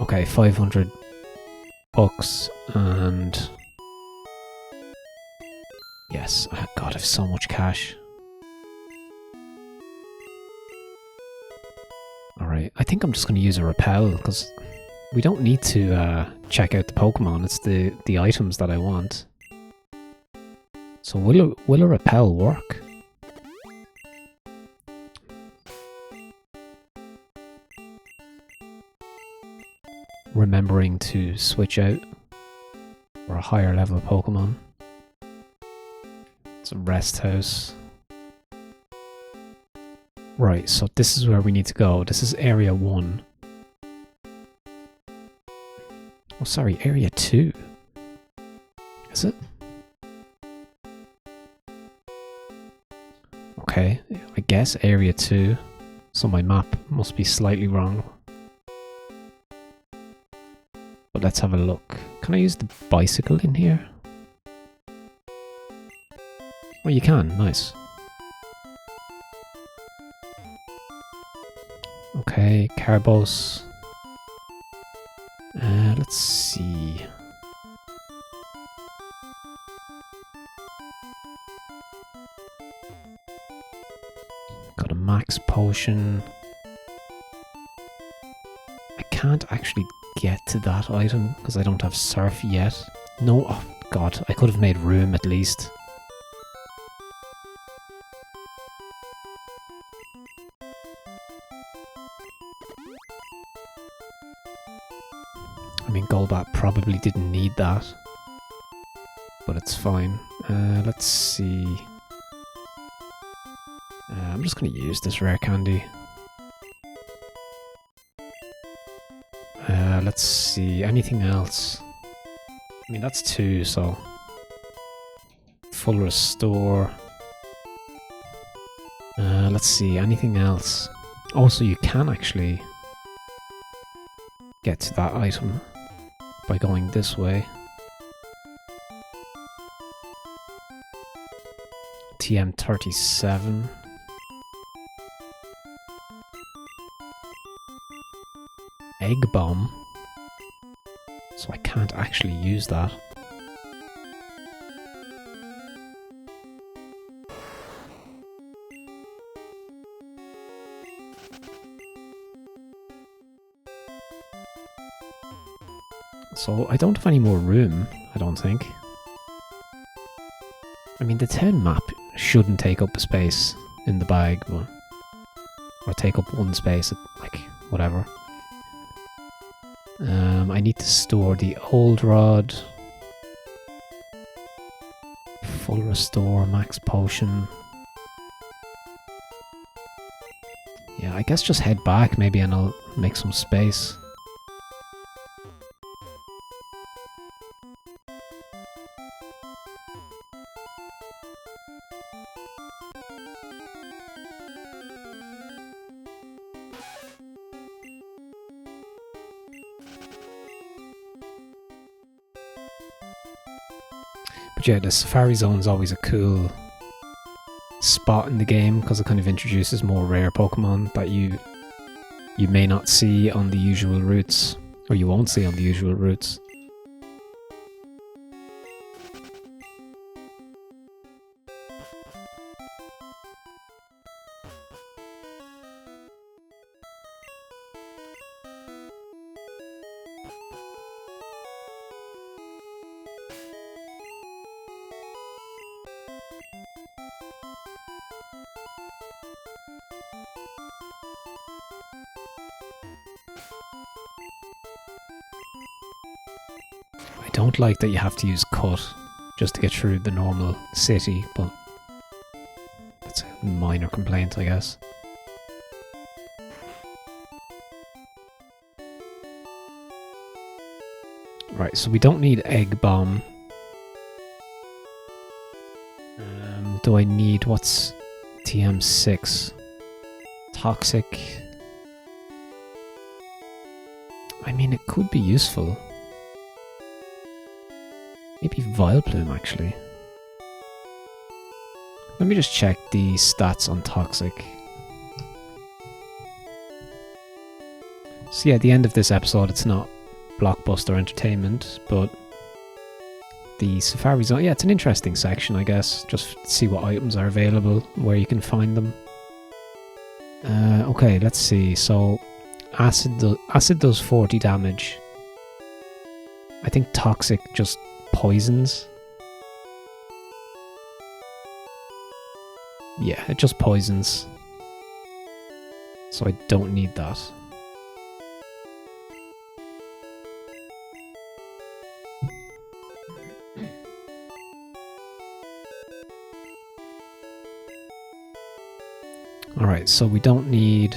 Okay, 500 bucks and yes, oh god, I have so much cash. Alright, I think I'm just going to use a repel because we don't need to check out the Pokemon, it's the items that I want. So will a repel work? Remembering to switch out for a higher level Pokemon. It's a rest house. Right, so this is where we need to go. This is area 1. Oh, sorry, area 2. Is it? Okay, I guess area 2. So my map must be slightly wrong. But let's have a look. Can I use the bicycle in here? Oh, you can. Nice. Okay, Carbos. Let's see. Got a max potion. I can't actually get to that item because I don't have Surf yet. No, oh god, I could have made room at least. I mean, Golbat probably didn't need that. but it's fine. Let's see. I'm just going to use this rare candy. Let's see, anything else? I mean, that's 2, so... Full restore. Let's see, anything else? Also, you can actually get to that item by going this way. TM37. Egg bomb. So I can't actually use that. So I don't have any more room, I don't think. I mean, the 10 map shouldn't take up a space in the bag, but, or take up one space, like, whatever. I need to store the old rod. Full restore, max potion. Yeah, I guess just head back maybe and I'll make some space. But yeah, the Safari Zone is always a cool spot in the game because it kind of introduces more rare Pokemon that you may not see on the usual routes, or you won't see on the usual routes. I don't like that you have to use cut just to get through the normal city, but that's a minor complaint, I guess. Right, so we don't need egg bomb. Do I need, what's TM6? Toxic. I mean, it could be useful. Maybe Vileplume, actually. Let me just check the stats on Toxic. So yeah, at the end of this episode, it's not blockbuster entertainment, but the Safari Zone, yeah, it's an interesting section, I guess. Just see what items are available, where you can find them. Okay, let's see. So, Acid does 40 damage. I think Toxic just poisons. Yeah, it just poisons. So I don't need that. Alright, so we don't need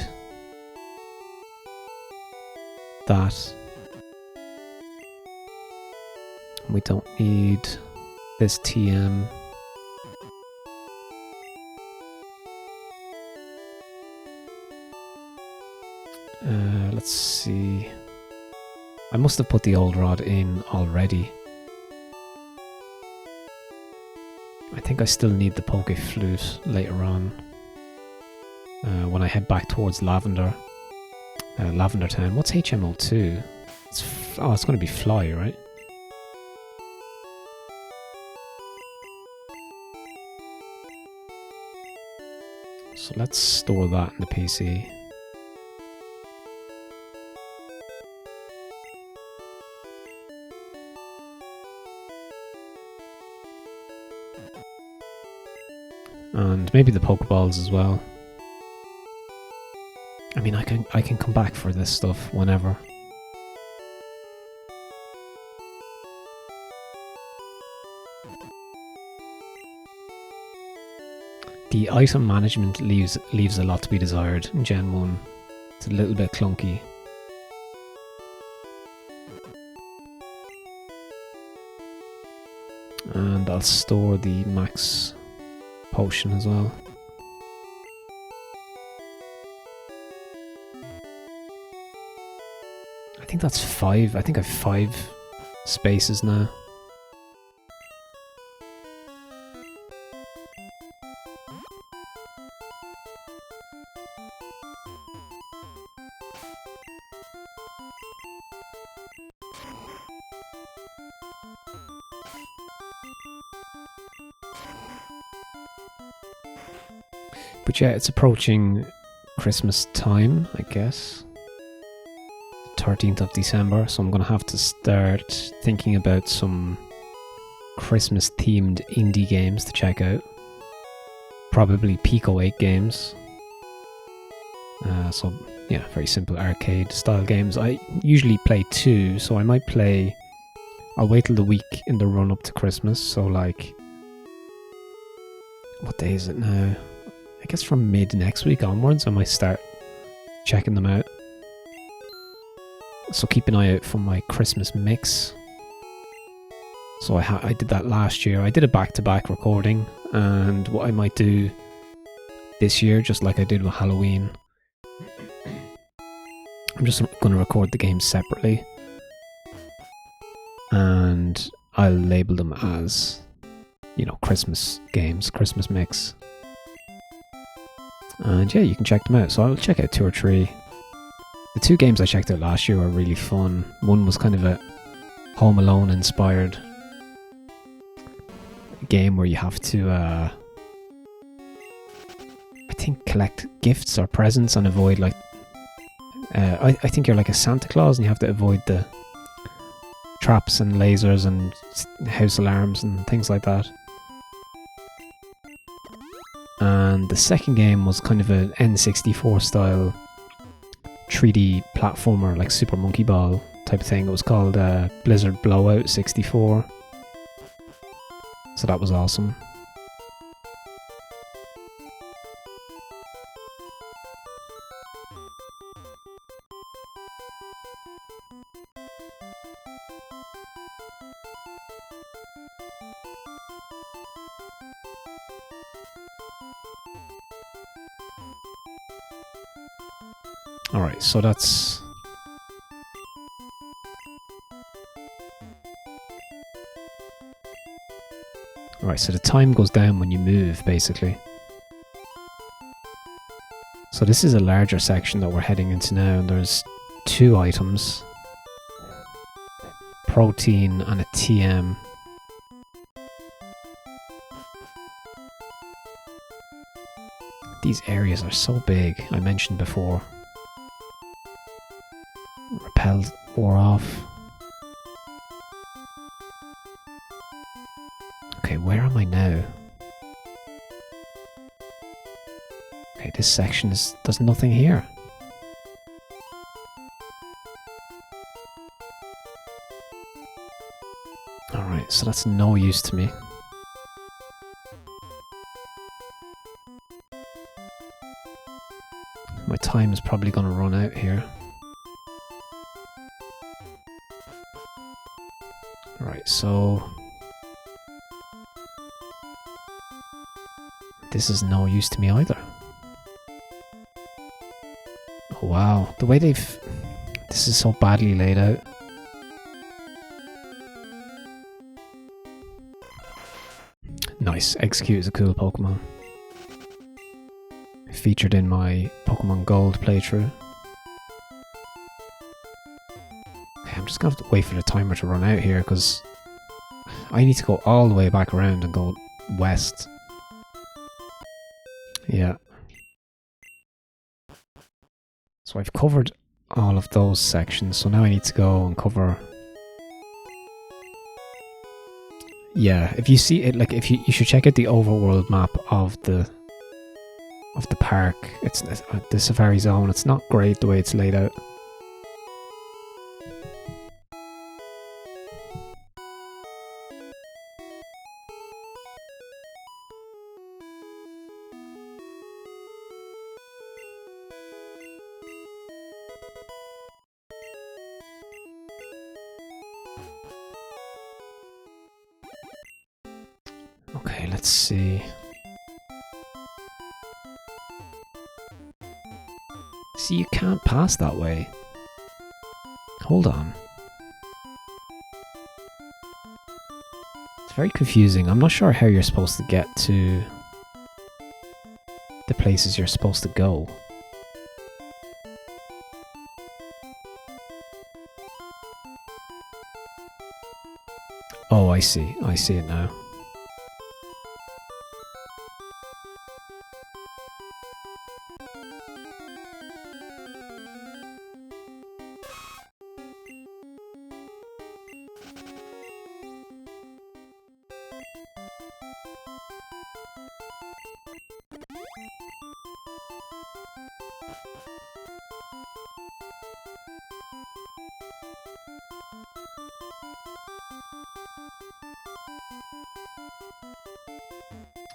that. We don't need this TM. Let's see. I must have put the old rod in already. I think I still need the Poke Flute later on. When I head back towards Lavender. Lavender Town. What's HMO2? It's it's going to be Fly, right? So let's store that in the PC. And maybe the Pokeballs as well. I mean, I can come back for this stuff whenever. The item management leaves a lot to be desired in Gen 1. It's a little bit clunky. And I'll store the max potion as well. I think that's 5. I think I have 5 spaces now. But yeah, it's approaching Christmas time, I guess. 13th of December, so I'm going to have to start thinking about some Christmas themed indie games to check out. Probably Pico 8 games. So yeah, very simple arcade style games. I usually play 2, so I might play... I'll wait till the week in the run up to Christmas, so like... What day is it now? I guess from mid next week onwards I might start checking them out. So keep an eye out for my Christmas mix. So I did that last year. I did a back-to-back recording, and what I might do this year, just like I did with Halloween, I'm just going to record the games separately, and I'll label them as, you know, Christmas games, Christmas mix. And yeah, you can check them out. So I'll check out 2 or 3. The 2 games I checked out last year were really fun. One was kind of a Home Alone inspired game where you have to, I think, collect gifts or presents and avoid, like, I think you're like a Santa Claus and you have to avoid the traps and lasers and house alarms and things like that. And the second game was kind of an N64 style 3D platformer, like Super Monkey Ball type of thing. It was called Blizzard Blowout 64. So that was awesome. Alright, so that's... Alright, so the time goes down when you move, basically. So this is a larger section that we're heading into now, and there's 2 items. Protein and a TM. These areas are so big, I mentioned before. Repel wore off. Okay, where am I now? Okay, this section there's nothing here. Alright, so that's no use to me. My time is probably going to run out here. Right, so this is no use to me either. Oh wow, the way this is so badly laid out. Nice, Execute is a cool Pokemon. Featured in my Pokemon Gold playthrough. Okay, I'm just gonna have to wait for the timer to run out here because I need to go all the way back around and go west. Yeah. So I've covered all of those sections, so now I need to go and cover... Yeah, if you see it, like, you should check out the overworld map of the park. It's the Safari Zone. It's not great the way it's laid out. Okay, let's see. See, you can't pass that way. Hold on. It's very confusing. I'm not sure how you're supposed to get to the places you're supposed to go. Oh, I see. I see it now.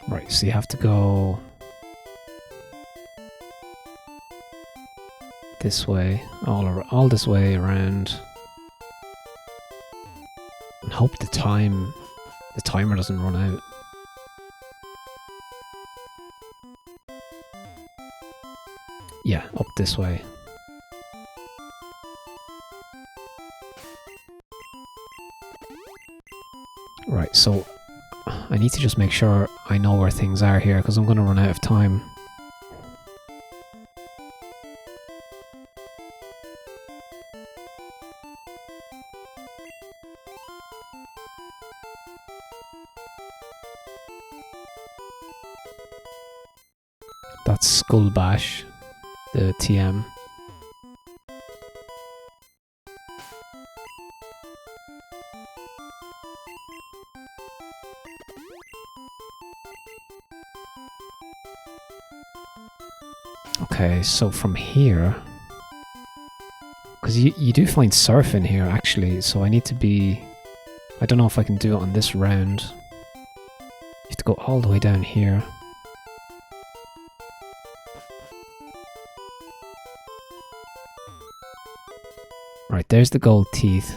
Right, so you have to go this way, all this way around, and hope the timer doesn't run out. Yeah, up this way. Right, so I need to just make sure I know where things are here, because I'm going to run out of time. That's Skull Bash, the TM. Okay, so from here, because you do find surf in here actually, so I need to be, I don't know if I can do it on this round. You have to go all the way down here. Right, there's the gold teeth.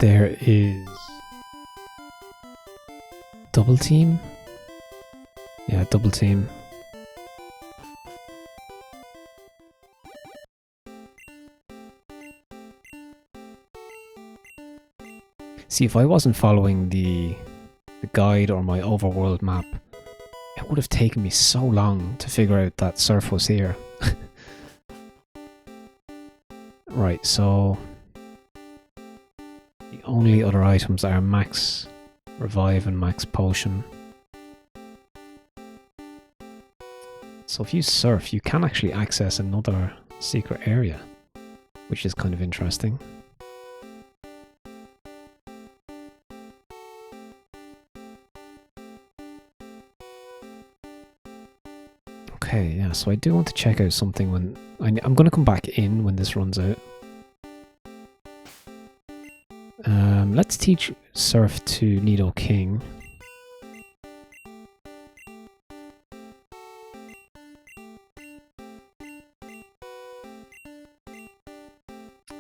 There is double team. Yeah, double team. See, if I wasn't following the guide or my overworld map, it would have taken me so long to figure out that surf was here. Right, so the only other items are max revive and max potion. So if you surf, you can actually access another secret area, which is kind of interesting. Okay, yeah, so I do want to check out something when... I'm going to come back in when this runs out. Let's teach Surf to Nido King.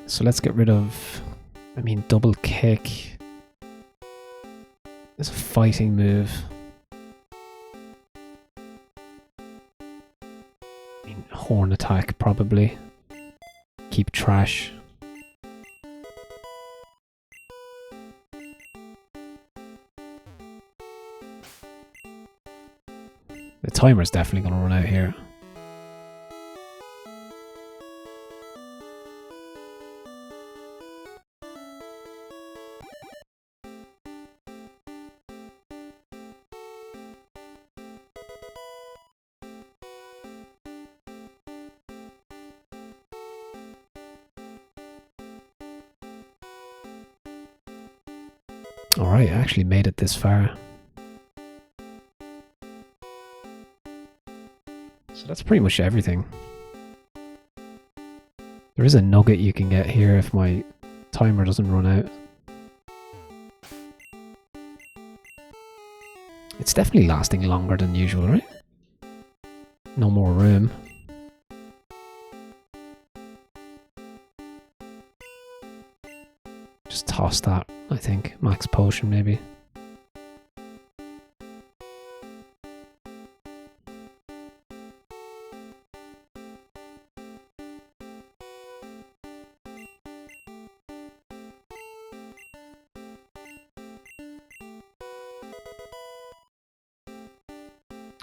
So let's get rid of... I mean, double kick. It's a fighting move. Horn attack, probably. Keep trash. The timer's definitely going to run out here. Alright, I actually made it this far. So that's pretty much everything. There is a nugget you can get here if my timer doesn't run out. It's definitely lasting longer than usual, right? No more room. Just toss that, I think. Max potion, maybe.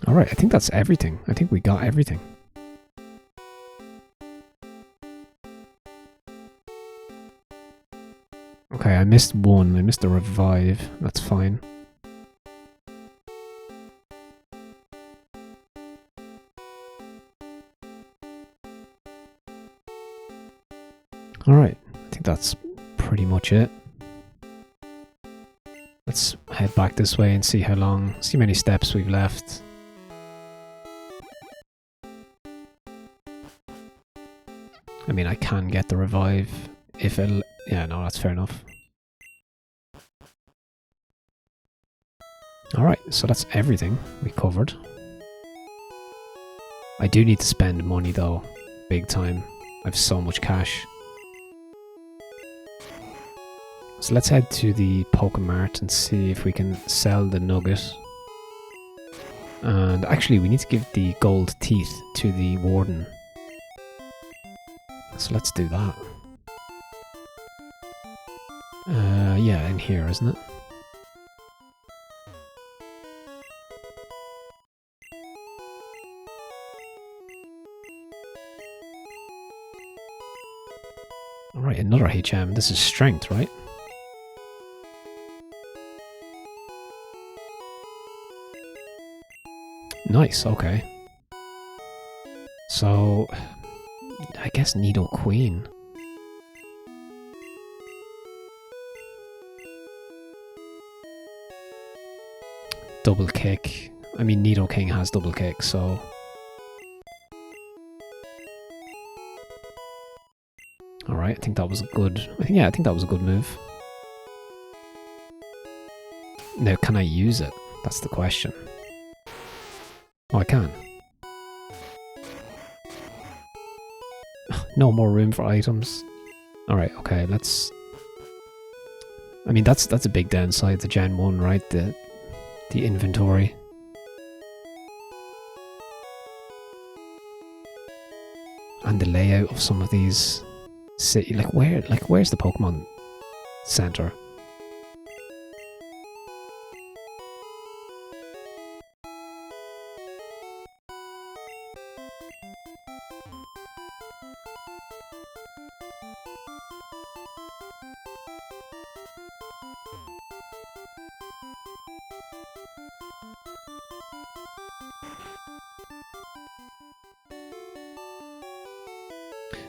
Alright, I think that's everything. I think we got everything. Okay, I missed one. I missed the revive. That's fine. Alright, I think that's pretty much it. Let's head back this way and see how many steps we've left. I mean, I can get the revive if it'll... Yeah, no, that's fair enough. Alright, so that's everything we covered. I do need to spend money though, big time. I have so much cash. So let's head to the Pokemart and see if we can sell the nugget. And actually, we need to give the gold teeth to the warden. So let's do that. Yeah, in here, isn't it? Alright, another HM. This is strength, right? Nice, okay. So, I guess Nido Queen. Double kick. I mean, Nido King has double kick, so... Alright, I think that was a good... I think that was a good move. Now, can I use it? That's the question. Oh, I can. No more room for items. Alright, okay, let's... I mean, that's a big downside to Gen 1, right? The inventory. And the layout of some of these city... where's the Pokemon Center?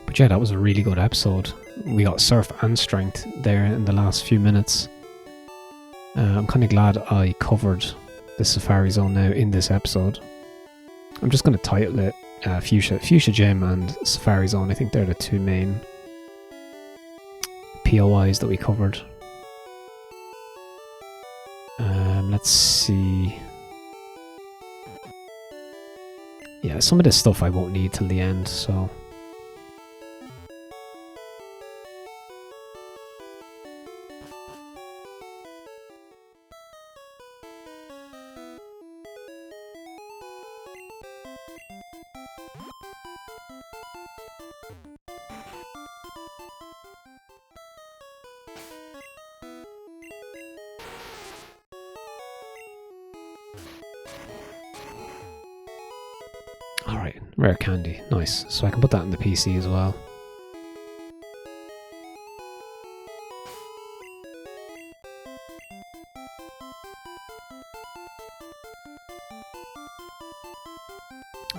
But yeah, that was a really good episode. We got Surf and Strength there in the last few minutes. I'm kind of glad I covered the Safari Zone now in this episode. I'm just going to title it Fuchsia Gym and Safari Zone. I think they're the two main POIs that we covered. Let's see. Yeah, some of this stuff I won't need till the end, so... Alright, rare candy. Nice. So I can put that in the PC as well.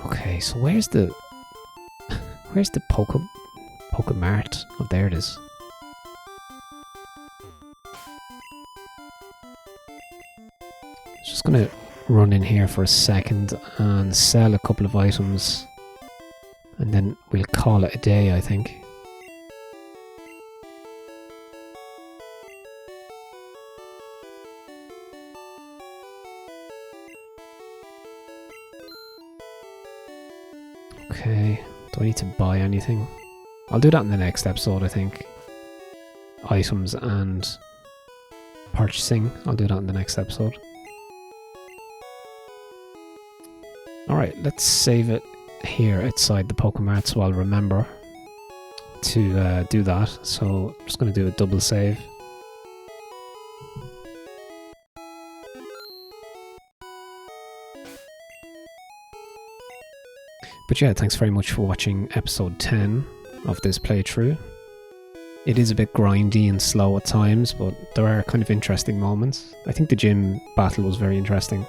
Okay, so where's the Pokemart? Oh, there it is. Just gonna run in here for a second and sell a couple of items, and then we'll call it a day, I think. Okay, do I need to buy anything? I'll do that in the next episode, I think. Items and purchasing, I'll do that in the next episode. Alright, let's save it here outside the Pokemart so I'll remember to do that. So I'm just going to do a double save. But yeah, thanks very much for watching episode 10 of this playthrough. It is a bit grindy and slow at times, but there are kind of interesting moments. I think the gym battle was very interesting.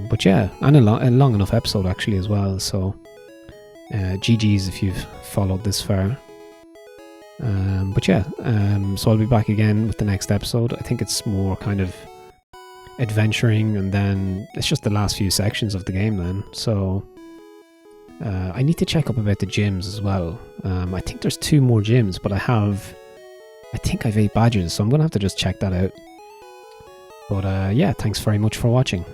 But yeah, and a long enough episode actually as well, so GG's if you've followed this far. But yeah, so I'll be back again with the next episode. I think it's more kind of adventuring, and then it's just the last few sections of the game then. So I need to check up about the gyms as well. I think there's 2 more gyms, but I think I've 8 badges, so I'm gonna have to just check that out. But yeah, thanks very much for watching.